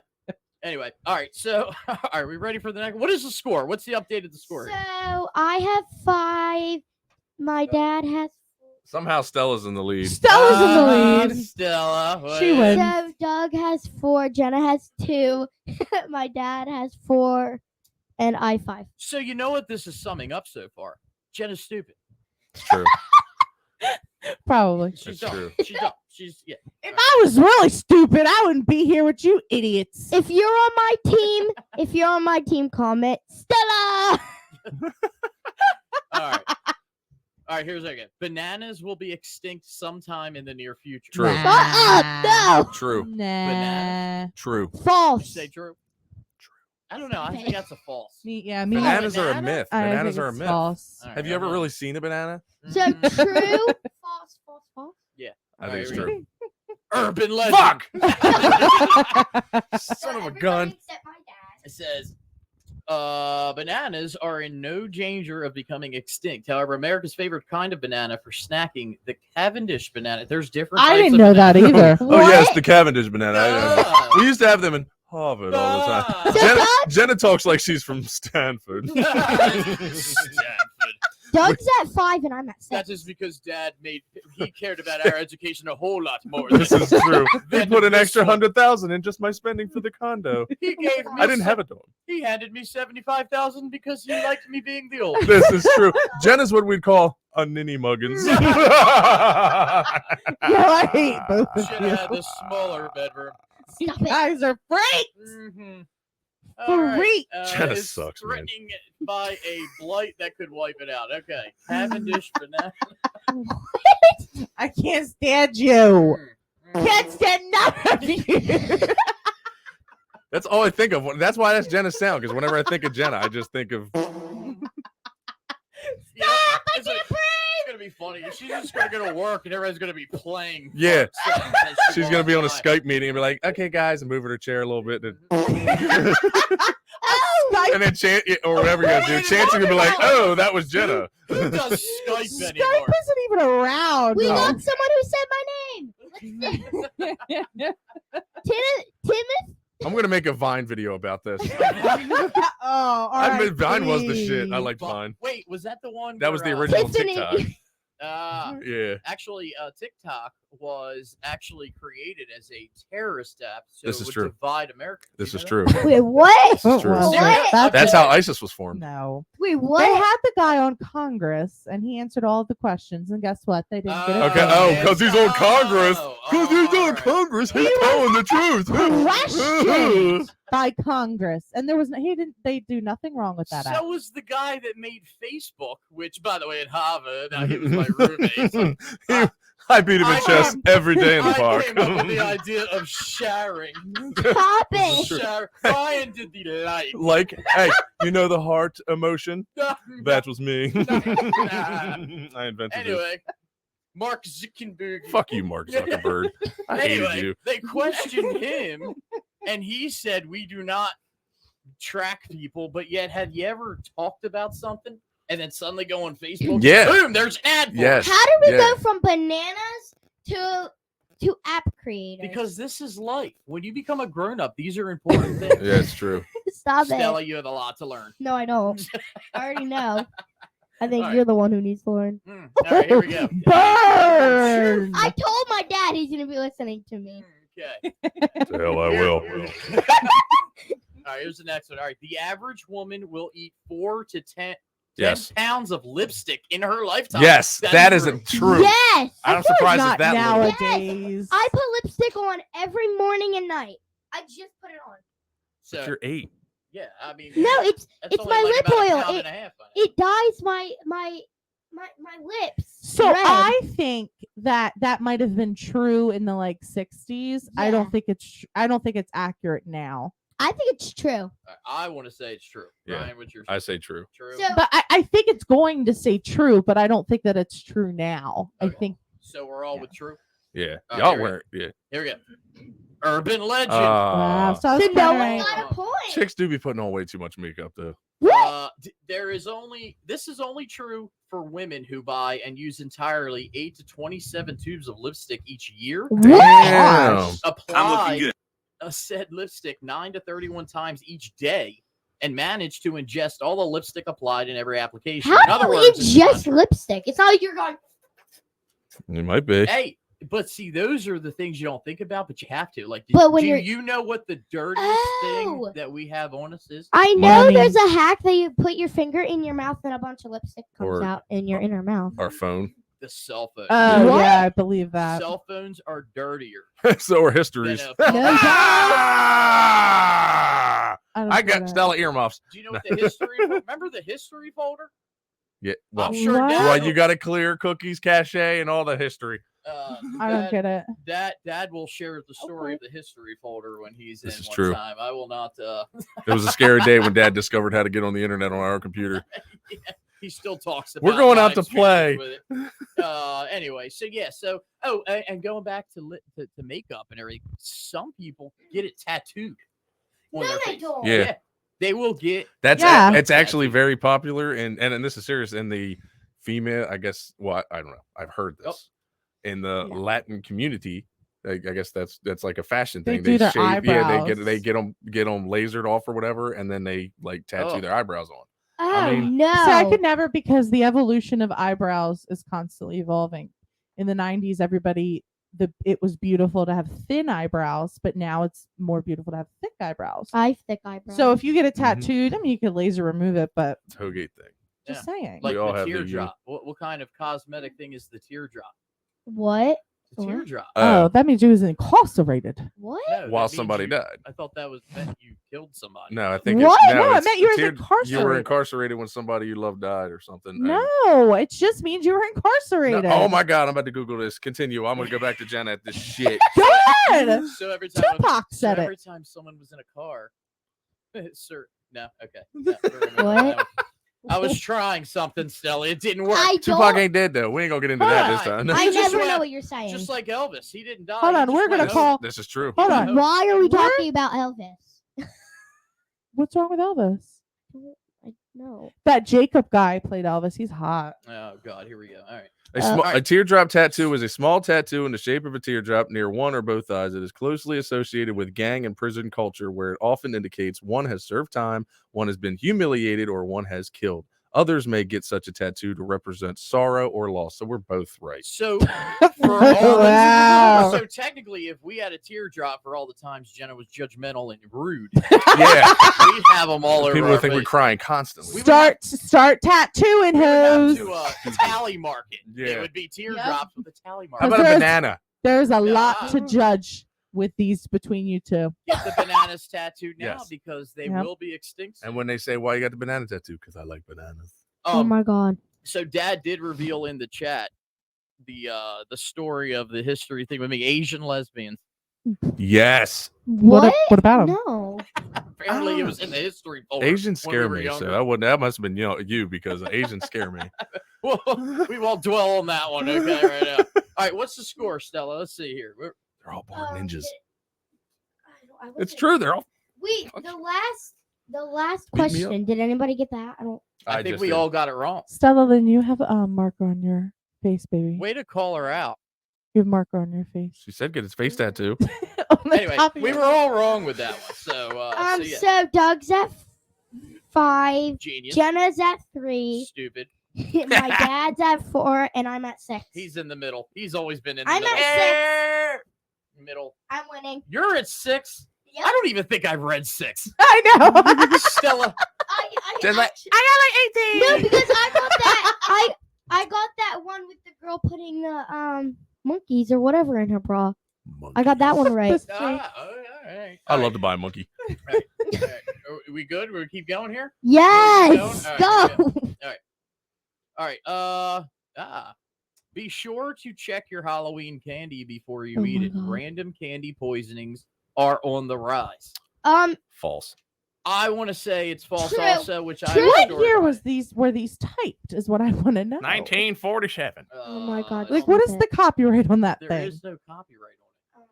Anyway, all right. So, are we ready for the next? What is the score? What's the update of the score? So I have 5. My dad has. Somehow Stella's in the lead. Stella's in the lead. Stella. She wait. wins. So Doug has 4. Jenna has 2. My dad has 4. And I 5. So you know what this is summing up so far? Jenna's stupid. It's true. Probably. She's It's dumb. true. She's dumb. She's yeah. If I was really stupid, I wouldn't be here with you idiots. If you're on my team, comment Stella. All right. All right, here's again. Bananas will be extinct sometime in the near future. True. Shut up! No. True. Nah. Banana. True. Did you False. say true? I don't know. I think that's a false. Me. Bananas are a banana? myth. I Bananas think are a it's myth. false. All right, Have you ever okay. really seen a banana? So Mhm. true. False. False. False. Yeah. I All think right, it's here we true. go. Urban legend. Fuck! So Son of a everybody gun. except my dad. It says, bananas are in no danger of becoming extinct. However, America's favorite kind of banana for snacking, the Cavendish banana. There's different I types didn't of know that banana. either. Oh, yes, What? the Cavendish banana. Ah. We used to have them in Harvard all the time. Ah. Jenna talks like she's from Stanford. Stanford. Doug's at 5 and I'm at 6. That's just because Dad he cared about our education a whole lot more. This is true. They Then put an this extra one. 100,000 in just my spending for the condo. He gave me I didn't have a dorm. He handed me 75,000 because he liked me being the oldest. This is true. Jenna's what we'd call a ninny muggins. No, I hate both of Should you. have had the smaller bedroom. Stop You it. guys are freaks. Mm-hmm. Freak. Jenna It's sucks, man. threatening by a blight that could wipe it out. Okay. Cavendish banana. I can't stand you. Mm. Can't stand none of you. That's all I think of. That's why that's Jenna's sound. Because whenever I think of Jenna, I just think of. Stop! It's gonna be funny. She's just gonna go to work and everybody's gonna be playing. Yeah. fun songs as she She's gonna be on a walks by. Skype meeting and be like, "Okay, guys," and move her chair a little bit, and Skype, then chant or whatever you guys do. Chance gonna be like, "Oh, that was Jenna." Who does Skype Skype anymore? isn't even around. We No. got someone who said my name. Timothy. I'm gonna make a Vine video about this. Oh, all I right, admit Vine was the shit. I please. liked Vine. Wait, was that the one? That was the where, original Tiffany. TikTok. Yeah. Actually, TikTok was actually created as a terrorist app, so This it is would true. divide America. This You is know true. Wait, what? This is true. What? That's how ISIS was formed. No. Wait, They what? had the guy on Congress, and he answered all of the questions. And guess what? They didn't get it. Okay. done. Oh, because he's on Congress. Because he's on alright. Congress. He's telling the truth. Questioned by Congress, and there was no, he didn't. They do nothing wrong with that app. So was the guy that made Facebook, which, by the way, at Harvard, he was my roommate. So I beat him in I chess came- every day in the I park. came up with the idea of sharing. Stop it. Share. Brian did the like. Like, hey, you know the heart emotion? That was me. I invented it. Anyway, Mark Zuckerberg. Fuck you, Mark Zuckerberg. I hated Anyway, you. they questioned him, and he said, "We do not track people, but yet, have you ever talked about something and then suddenly go on Facebook? Yeah. Boom, there's an ad for it." Yes. How did we Yeah. go from bananas to app creators? Because this is life. When you become a grown-up, these are important things. Yeah, it's true. Stop Stella, it. you have a lot to learn. No, I don't. I already know. I think All right. you're the one who needs to learn. All right, here we go. Burn. I told my dad he's gonna be listening to me. Okay. Hell, I will. All right, here's the next one. All right, the average woman will eat 4 to 10 Yes. pounds of lipstick in her lifetime. Yes, that is true. true. Yes, I'm I feel surprised like it's not that little. nowadays. I put lipstick on every morning and night. I just put it on. So, But you're 8. yeah, I mean, No, it's that's it's only my like lip about a oil. pound It- and a half, I think. it dyes my lips. So red. I think that might have been true in the like 60s. I Yeah. don't think it's accurate now. I think it's true. All right, I want to say it's true. Yeah, Ryan, what's your I say true. true? So But I think it's going to say true, but I don't think that it's true now. I Okay. think So we're all Yeah. with true. Yeah. Oh, Y'all here we weren't. Yeah. Here we go. Urban legend. wow. So I was so no kinda- one got a point. Chicks do be putting on way too much makeup, though. What? This is only true for women who buy and use entirely 8 to 27 tubes of lipstick each year. Damn. Apply a said lipstick 9 to 31 times each day and manage to ingest all the lipstick applied in every application. In How other do you words, it's not ingest true. lipstick? It's not like you're going. It might be. Hey, but see, those are the things you don't think about, but you have to. Like, But when do you're- you know what the dirtiest thing Oh. that we have on us is? I Well, know I mean- there's a hack that you put your finger in your mouth and a bunch of lipstick comes Or- out in your inner mouth. Our phone. The cell phone. Oh What? yeah, I believe that. Cell phones are dirtier. So are histories. than a No, phone. Ah! don't I get got it. Stella earmuffs. Do you know what the history? Remember the history folder? Yeah. Well, I'm sure What? Dad well, will- you got to clear cookies, cachet, and all the history. I don't get it. Dad will share the story of the history folder when he's This in is one true. time. I will not. It was a scary day when Dad discovered how to get on the internet on our computer. Yeah, he still talks about. We're going my out to play. experience with it. Anyway, so yeah, and going back to makeup and everything, some people get it tattooed on No, their they face. don't. Yeah. They will get. That's Yeah. it's actually very popular, and this is serious in the female. I guess. Well, I don't know. I've heard this in the No. Latin community. I guess that's like a fashion They thing. do their Yeah, they eyebrows. get them lasered off or whatever, and then they like tattoo Oh. their eyebrows on. Oh I mean- no! So I could never, because the evolution of eyebrows is constantly evolving. In the 90s, it was beautiful to have thin eyebrows, but now it's more beautiful to have thick eyebrows. I have thick eyebrows. So if you get it Mhm. tattooed, I mean, you could laser remove it, but Toegate thing. just saying. Like We all the have the teardrop. What kind of cosmetic thing is the teardrop? what? The What? teardrop. Oh, that means you was incarcerated. What? No, that while means somebody you- died. I thought that meant you killed somebody. No, I think What? It's, No, it it's meant you were you were incarcerated. incarcerated when somebody you love died or something. and- No, it just means you were No, incarcerated. oh my God, I'm about to Google this. Continue. I'm gonna go back to Jenna at this shit. Go ahead. So every time Tupac said it. every time someone was in a car, sir. No, okay. No, we're gonna- What? I was trying something, Stella. It didn't work. I Tupac don't. ain't dead though. We ain't gonna get into that this time. I He just never went- know what you're saying. Just like Elvis, he didn't die. Hold he on, just we're gonna went call- This is true. Hold on. Why are we What? talking about Elvis? What's wrong with Elvis? I know. That Jacob guy played Elvis. He's hot. Oh God, here we go. All right. A teardrop tattoo is a small tattoo in the shape of a teardrop near one or both eyes. It is closely associated with gang and prison culture, where it often indicates one has served time, one has been humiliated, or one has killed. Others may get such a tattoo to represent sorrow or loss. So we're both right. So for all Wow. so technically, if we had a teardrop for all the times Jenna was judgmental and rude, Yeah, we'd have them all over. people our would think we're face. crying constantly. We would Start tattooing We would have hoes. to tally mark it. Yeah. It would be teardrops with a tally mark. How about a There's- banana? There's a lot to Yeah. judge with these between you two. Get the bananas tattooed now Yes. because they Yep. will be extinct. And when they say, "Why you got the banana tattoo?" Because I like bananas. Oh my god. So Dad did reveal in the chat the story of the history thing with me, Asian lesbians. Yes, What? What about him? No. Apparently, it was in the history folder. Asians when we scare were me. So younger. that wouldn't. That must have been you because Asians scare me. Well, we won't dwell on that one, okay, right now. All right, what's the score, Stella? Let's see here. They're all born Um, ninjas. I It's wasn't- true. They're all. Wait, the last Beat me up. question. Did anybody get that? I don't. I think just we did. all got it wrong. Stella, then you have a marker on your face, baby. Way to call her out. You have a marker on your face. She said, "Get his face tattoo." On the Anyway, top of we your- were all wrong with that one. So, yeah. So Doug's at 5. Genius. Jenna's at 3. Stupid. My dad's at 4, and I'm at 6. He's in the middle. He's always been in the I'm middle. at 6. Middle. I'm winning. You're at 6. Yep. I don't even think I've read 6. I know. Stella. Jen's like, actually- No, because I got that. I got that one with the girl putting the monkeys or whatever in her bra. I got that one right. All right. I love to buy a monkey. All right. Are we good? We keep going here? Yes, All go. right, All right. Be sure to check your Halloween candy before you Oh eat my it. God. Random candy poisonings are on the rise. False. I want to say it's false True. also, which I True. have a What story year about. was these typed is what I want to know. 1947. Oh my God. Like, what is the copyright on that There thing? is no copyright on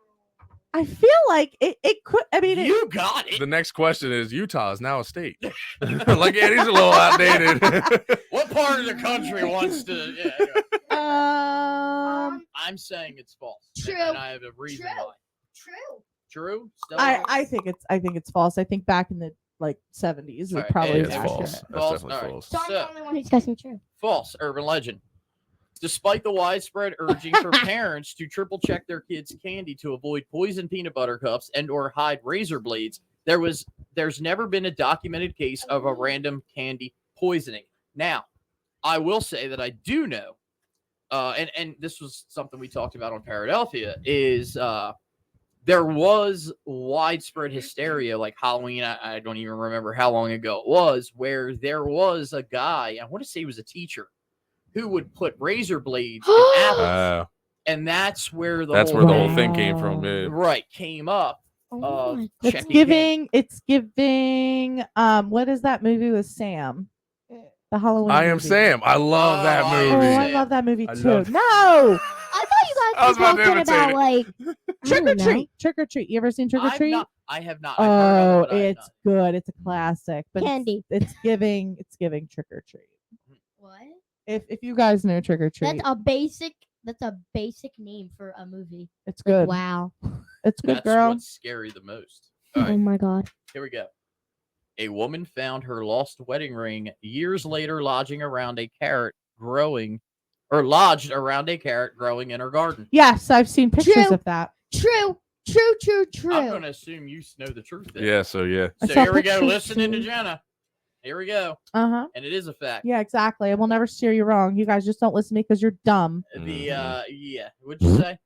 I feel like it could. I mean, it. You got it. The next question is: Utah is now a state. Like, yeah, he's a little outdated. What part of the country wants to? Yeah, anyway. I'm saying it's false. True. And I have a reason True. why. True. True. Stella? I think it's false. I think back in the like 70s, it Alright, probably it's was false. accurate. That's False. definitely All right. false. So I'm So- the only one who's guessing true. False. Urban legend. Despite the widespread urging for parents to triple check their kids' candy to avoid poison peanut butter cups and or hide razor blades, there's never been a documented case of a random candy poisoning. Now, I will say that I do know, and this was something we talked about on Philadelphia, is there was widespread hysteria, like Halloween. I don't even remember how long ago it was, where there was a guy, I want to say he was a teacher, who would put razor blades in apples. And that's where the whole thing came from. Right, came up. It's giving. What is that movie with Sam? The Halloween. I Am Sam. I love that movie. Oh, I love that movie too. No, I thought you guys were talking about like Trick or Treat. Trick or Treat. You ever seen Trick or Treat? I have not. Oh, it's good. It's a classic. But Candy. It's giving Trick or Treat. What? If you guys know Trick or Treat, That's a basic name for a movie. It's good. Wow. It's good, That's girl. what's scary the most. All right, Oh my god. here we go. A woman found her lost wedding ring years later lodged around a carrot growing in her garden. Yes, I've seen pictures True. of that. True. I'm going to assume you know the truth there. Yeah, so yeah. I So saw here we go. pictures Listening to too. Jenna. Here we go. Uh-huh. And it is a fact. Yeah, exactly. I will never steer you wrong. You guys just don't listen to me because you're dumb. What'd you say?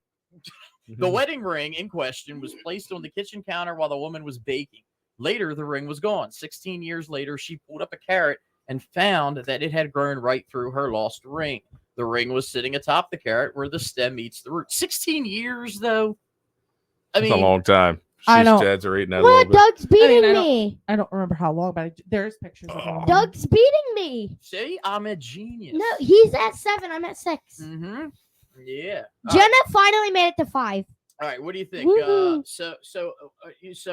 The wedding ring in question was placed on the kitchen counter while the woman was baking. Later, the ring was gone. 16 years later, she pulled up a carrot and found that it had grown right through her lost ring. The ring was sitting atop the carrot where the stem meets the root. 16 years, though? I It's mean, a long time. I know. Jads are eating that a What? little bit. Doug's beating I me. I don't remember how long, but there's pictures of all. Doug's beating me. see, I'm a genius. No, he's at 7. I'm at 6. Mm-hmm. Yeah. All Jenna right. finally made it to 5. All right, what do you think? Woohoo. So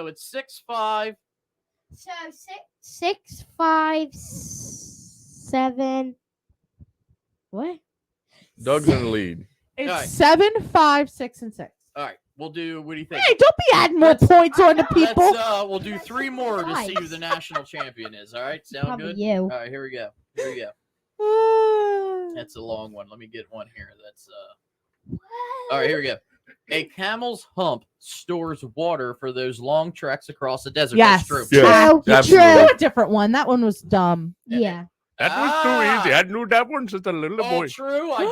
it's 6'5". So 6, 5, 7. What? Doug's in the lead. It's Alright. 7, 5, 6, and 6. All right, we'll do. What do you think? Hey, don't be adding more points on to people. We'll do 3 more to see who the national champion is. All right, sound Probably good? you. All right, here we go. That's a long one. Let me get one here. That's All right, here we go. A camel's hump stores water for those long treks across the desert. Yes. That's true. Yeah. True. absolutely. Do a different one. That one was dumb. Yeah. That was too easy. I knew that one just a little All boy. true. I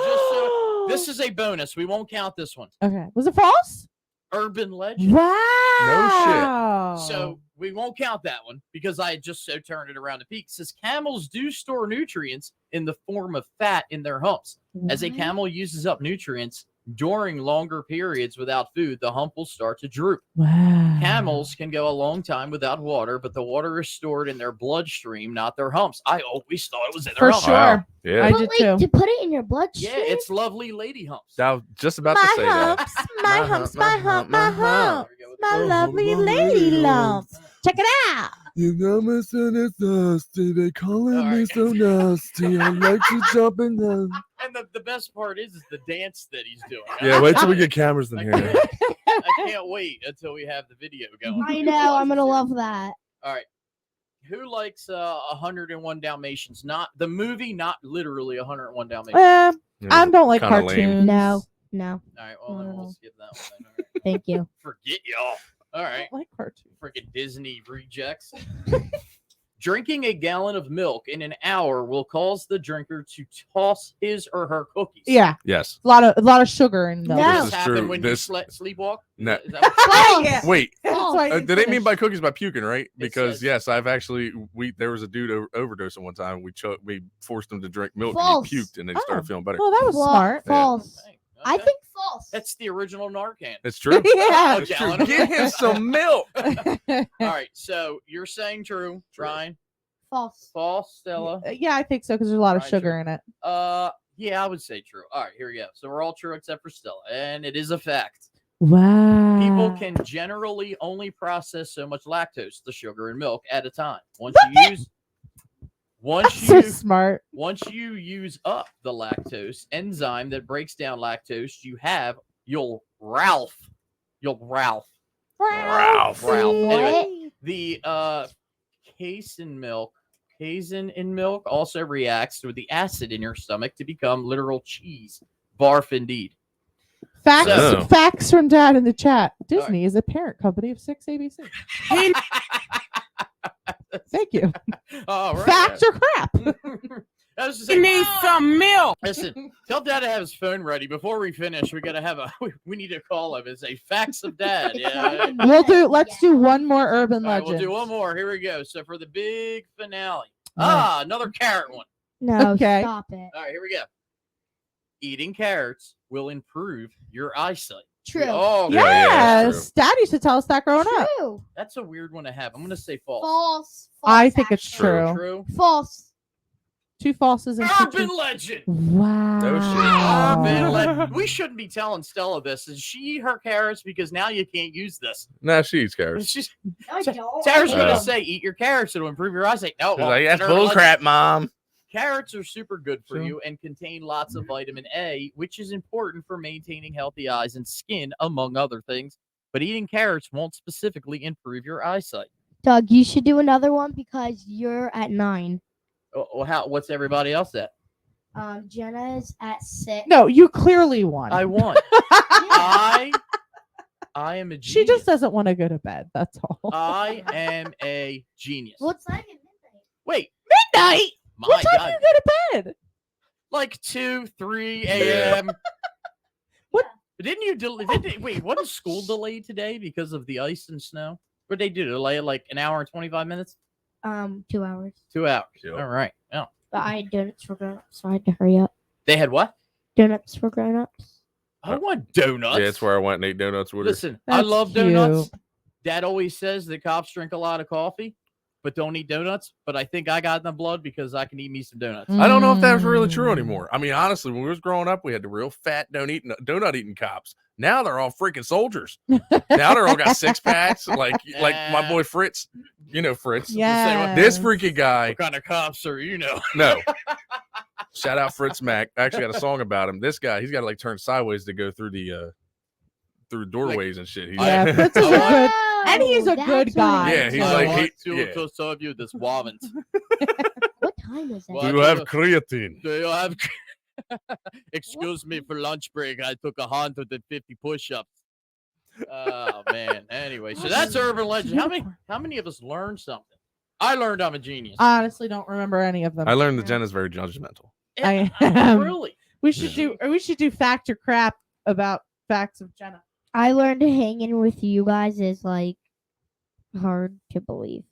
just this is a bonus. We won't count this one. Okay. Was it false? Urban legend. Wow. So we won't count that one because I just so turned it around to peak. It says camels do store nutrients in the form of fat in their humps. As a camel uses up nutrients during longer periods without food, the hump will start to droop. Wow. Camels can go a long time without water, but the water is stored in their bloodstream, not their humps. I always thought it was in their For humps. sure. Wow. Yeah. I But did like too. to put it in your bloodstream. Yeah, it's lovely lady humps. I was just about to say that. my humps, my hump, my hump. There we go. My lovely lady lumps. Check it out. You know me so nasty, they calling All me right. so nasty. I like to jump in them. And the best part is the dance that he's doing. Yeah, wait till we get cameras in I here. can't wait until we have the video going. I know. I'm gonna love that. All right. Who likes 101 Dalmatians? Not the movie, not literally 101 Dalmatians. I Yeah. don't like Kinda lame. cartoons. No. All right, well, then we'll skip that one. Then. All right. Thank you. Forget y'all. All I right. don't like cartoons. Freaking Disney rejects. Drinking a gallon of milk in an hour will cause the drinker to toss his or her cookies. Yeah, Yes. a lot of sugar in those. No. Does This this is happen true. when This- you sleepwalk? No. Is that what- Yeah. Wait. False. why Do they mean by cookies by puking, right? It Because says- yes, I've actually there was a dude overdosing one time. We forced him to drink milk False. and he puked and then he started Oh. feeling better. Well, that was smart. False. Okay, I okay. think false. That's the original Narcan. It's true. Yeah. It's Gallon true. of Get him some milk. All right, so you're saying true, Ryan. false. False, Stella. Yeah, I think so because there's a lot of Right, sugar sure. in it. Yeah, I would say true. All right, here we go. So we're all true except for Stella, and it is a fact. Wow. People can generally only process so much lactose, the sugar in milk, at a time. Once That's so smart. once you use up the lactose enzyme that breaks down lactose, you'll Ralph. Ralph. Anyway, the casein in milk also reacts with the acid in your stomach to become literal cheese. Barf indeed. Facts, So- facts from Dad in the chat. Disney is a parent company of 6 ABC. Thank you. All right. Facts or crap? I was just saying, need some milk. Listen, tell Dad to have his phone ready before we finish. We gotta have we need to call him. It's a facts of Dad. Yeah. Let's do one more urban All right, legend. we'll do one more. Here we go. So for the big finale. Right. Another carrot one. No, Okay. stop it. All right, here we go. Eating carrots will improve your eyesight. True. Oh, Yeah, yeah, Yes, Dad used to tell us that growing up. True. that's a weird one to have. I'm gonna say false. False. I think it's actually. true. True. False. 2 falses and 2 Urban truths. legend. Wow. No shit. Urban legend. We shouldn't be telling Stella this. Is she eat her carrots because now you can't use this? Nah, she eats carrots. It's just I don't. Sarah's Yeah. gonna say eat your carrots. It'll improve your eyesight. No, She's well, like, that's it's an urban legend. bullcrap, Mom. Carrots are super good for Sure. you and contain lots of vitamin A, which is important for maintaining healthy eyes and skin, among other things. But eating carrots won't specifically improve your eyesight. Doug, you should do another one because you're at 9. What's everybody else at? Jenna's at 6. No, you clearly won. I won. I am a genius. She just doesn't want to go to bed. That's all. I am a genius. What's not even midnight? Wait, Midnight. my What time God. do you go to bed? Like 2, 3 Yeah. a.m. What? Didn't you wait, wasn't school delayed today because of the ice and snow? What did they do? Delay it like an hour and 25 minutes? 2 hours. 2 hours. Yep. All right. Oh. But I had donuts for grown-ups, so I had to hurry up. They had what? Donuts for grown-ups. I want donuts. Yeah, that's where I went and ate donuts with her. Listen, I That's love donuts. cute. Dad always says that cops drink a lot of coffee, but don't eat donuts. But I think I got in the blood because I can eat me some donuts. I don't know if that's really true Mm. anymore. I mean, honestly, when we was growing up, we had the real fat donut eating cops. Now they're all freaking soldiers. Now they're all got 6-packs, like my boy Fritz. You know Fritz. Yeah. This freaking guy. What kind of cops are you know? No. Shout out Fritz Mac. I actually got a song about him. This guy, he's got to like turn sideways to go through the through doorways and shit. He's Yeah, Fritz is a I want- good. And he's a That's good what guy. it Yeah, is. he's I like, want he- to yeah. serve you this warrant. What time is it? What? Do you have creatine? Do you have? Excuse me for lunch break. I took 150 push-ups. Oh man. Anyway, so that's urban legend. How many of us learned something? I learned I'm a genius. Honestly, don't remember any of them. I learned that Jenna's very judgmental. I am. Really? We should do fact or crap about facts of Jenna. I learned hanging with you guys is like hard to believe.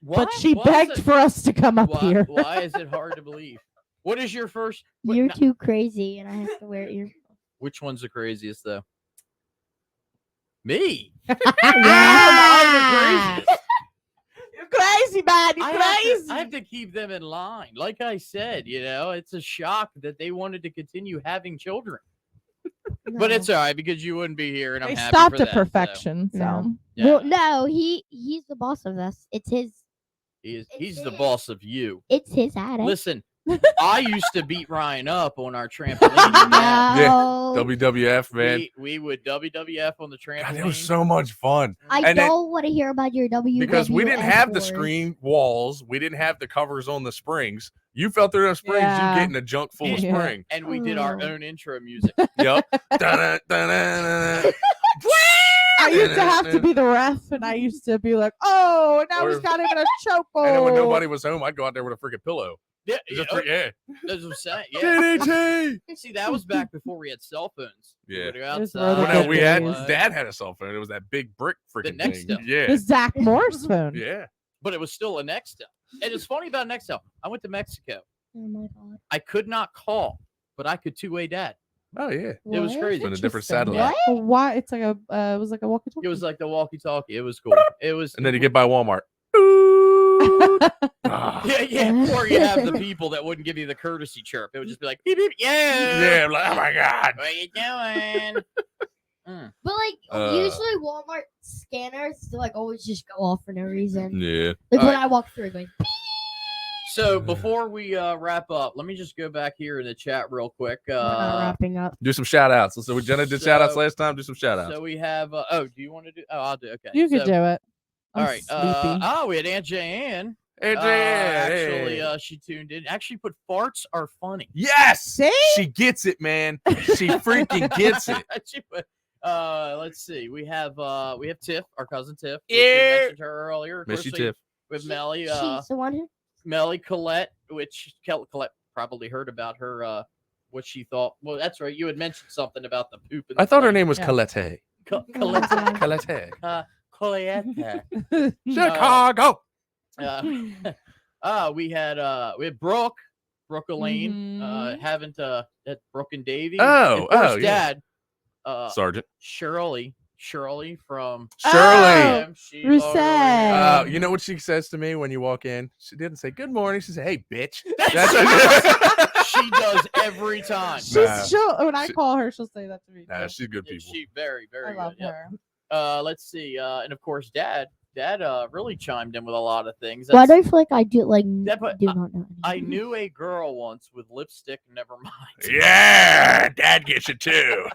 But she Why is begged it- for us to come up why, here. Why is it hard to believe? What is your first? wait, You're no, too crazy, and I have to wear earphones. which one's the craziest though? Me. Yeah. I'm the craziest. You're crazy, man. You're I crazy. have to keep them in line. Like I said, it's a shock that they wanted to continue having children. But it's all right because you wouldn't be here, and I'm They happy stopped for at that, so, perfection. So, No. yeah. Well, no, he's the boss of this. It's his He's the boss of you. attic. Listen, I used to beat Ryan up on our trampoline. Yeah. Yeah. No, WWF, man. We would WWF on the trampoline. God, it was so much fun. I and then- don't want to hear about your WWF Because we didn't have the wars. screen walls, we didn't have the covers on the springs. You fell through those springs, Yeah. you getting a junk full of Yeah. spring. And we did our Oh. own intro music. Yep. Dun-dun, dun-dun. I used to have to be the ref, and I used to be like, "Oh, now he's Or- got him in a chokehold." And then when nobody was home, I'd go out there with a freaking pillow. Yeah, Just yeah. that's what I'm saying. Yeah. DDT. See, that was back before we had cell phones. We Yeah. would go Those were outside. the Well, no, good we had days. Dad had a cell phone. It was that big brick freaking Nextel. thing. the Yeah. Zach Morris phone. Yeah. But it was still a Nextel. And it's funny about Nextel. I went to Mexico. Oh my god. I could not call, but I could two-way dad. Oh yeah. It was What? crazy. On a different Interesting. satellite. Why? It's like a. It was like a walkie-talkie. It was like the walkie-talkie. It was cool. It was. And then you get by Walmart. Ah. Yeah, yeah. Or you have the people that wouldn't give you the courtesy chirp. It would just be like, beep, beep, yeah. Yeah, I'm like, oh my God. What you doing? But like usually Walmart scanners like always just go off for no reason. Yeah. Like All when right. I walk through, going. So before we wrap up, let me just go back here in the chat real quick. We're not wrapping up. Do some shout outs. So Jenna did shout outs So- last time. Do some shout outs. So we have. Do you want to do? Oh, I'll do. Okay. You could so, do it. All I'm right. sleepy. We had Aunt Jan. Hey, Actually, hey. she tuned in. Actually, put farts are funny. Yes. See? She gets it, man. She freaking gets it. She put, let's see. We have Tiff, our cousin Tiff. Yeah. We mentioned her earlier. Of Miss course, you, we- Tiff. With Melly. She's the one who Melly Colette, which Colette probably heard about her. What she thought. Well, that's right. You had mentioned something about the poop. I thought her name was Yeah. Colette. Colette. Colette. Colette. Chicago. We had Brooke Elaine, Mhm. haven't at Brooke and Davy. Oh, And Brooke's yeah. dad, Sergeant. Shirley from Shirley. She Rousset. already- You know what she says to me when you walk in? She didn't say good morning. She said, "Hey, bitch." She does every time. Nah. When I call her, she'll say that to me. Nah, too. she's good people. She very I love good. her. Yeah. Let's see. And of course, Dad really chimed in with a lot of things. Why do That's- I feel like I do but do not know? I knew a girl once with lipstick. Never mind. Yeah, Dad gets it too.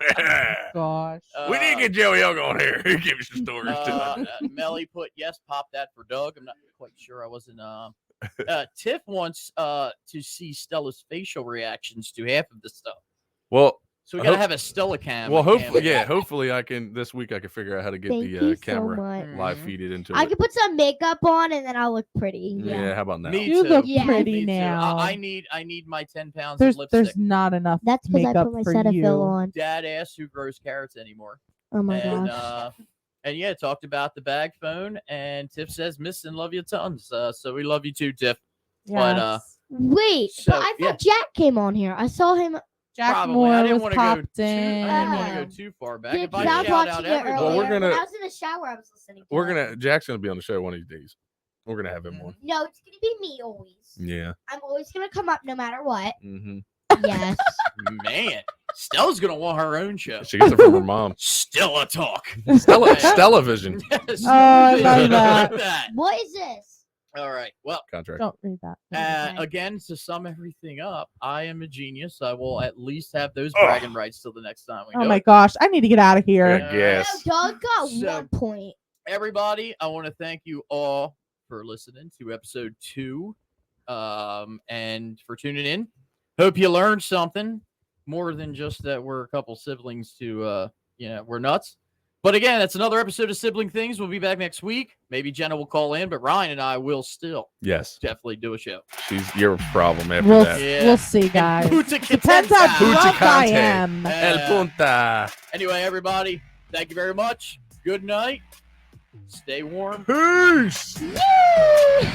Gosh. We need to get Joey Young on here. He give you some stories too. Melly put yes, pop that for Doug. I'm not quite sure. I wasn't. Tiff wants to see Stella's facial reactions to half of the stuff. Well, So we gotta have a Stella cam. well, hopefully I can this week. I can figure out how to get Thank the you so camera much. live feeded into I it. could put some makeup on and then I'll look pretty. Yeah, how about now? Me You too. look Yeah. pretty Me too. now. I need my 10 pounds there's of lipstick. there's not enough That's because I makeup put my for Cetaphil you. on. Dad asked who grows carrots anymore. Oh my and gosh. and yeah, talked about the bag phone. And Tiff says, "Miss and love you tons." So we love you too, Tiff. But Yes. Wait, so, but I thought yeah. Jack came on here. I saw him. Jack Probably. Moore I didn't was want to go popped too. I in. didn't want to Yeah. go too far back. Did, If I I was shout out watching it everybody, Well, we're earlier. gonna- When I was in the shower, I was listening to it. Jack's gonna be on the show one of these days. We're gonna have him on. No, it's gonna be me always. Yeah. I'm always gonna come up no matter what. Mm-hmm. Yes. man, Stella's gonna want her own show. She gets it from her mom. Stella talk. Stella Vision I love that. Like that. What is this? All right. Well, contract. Don't read that. again, to sum everything up, I am a genius. I will at least have those Oh. bragging rights till the next time we Oh do my it. gosh, I need to get out of here. Yeah. Yes. No, Doug got So- 1 point. Everybody, I want to thank you all for listening to episode 2, and for tuning in. Hope you learned something more than just that we're a couple siblings to, we're nuts. But again, that's another episode of Sibling Things. We'll be back next week. Maybe Jenna will call in, but Ryan and I will still Yes. definitely do a show. She's your problem after We'll, that. Yeah. we'll see, guys. Puta Depends how Catenta. Puta drunk I Cante. am. El Punta. Anyway, everybody, thank you very much. Good night. Stay warm. Peace. Woo!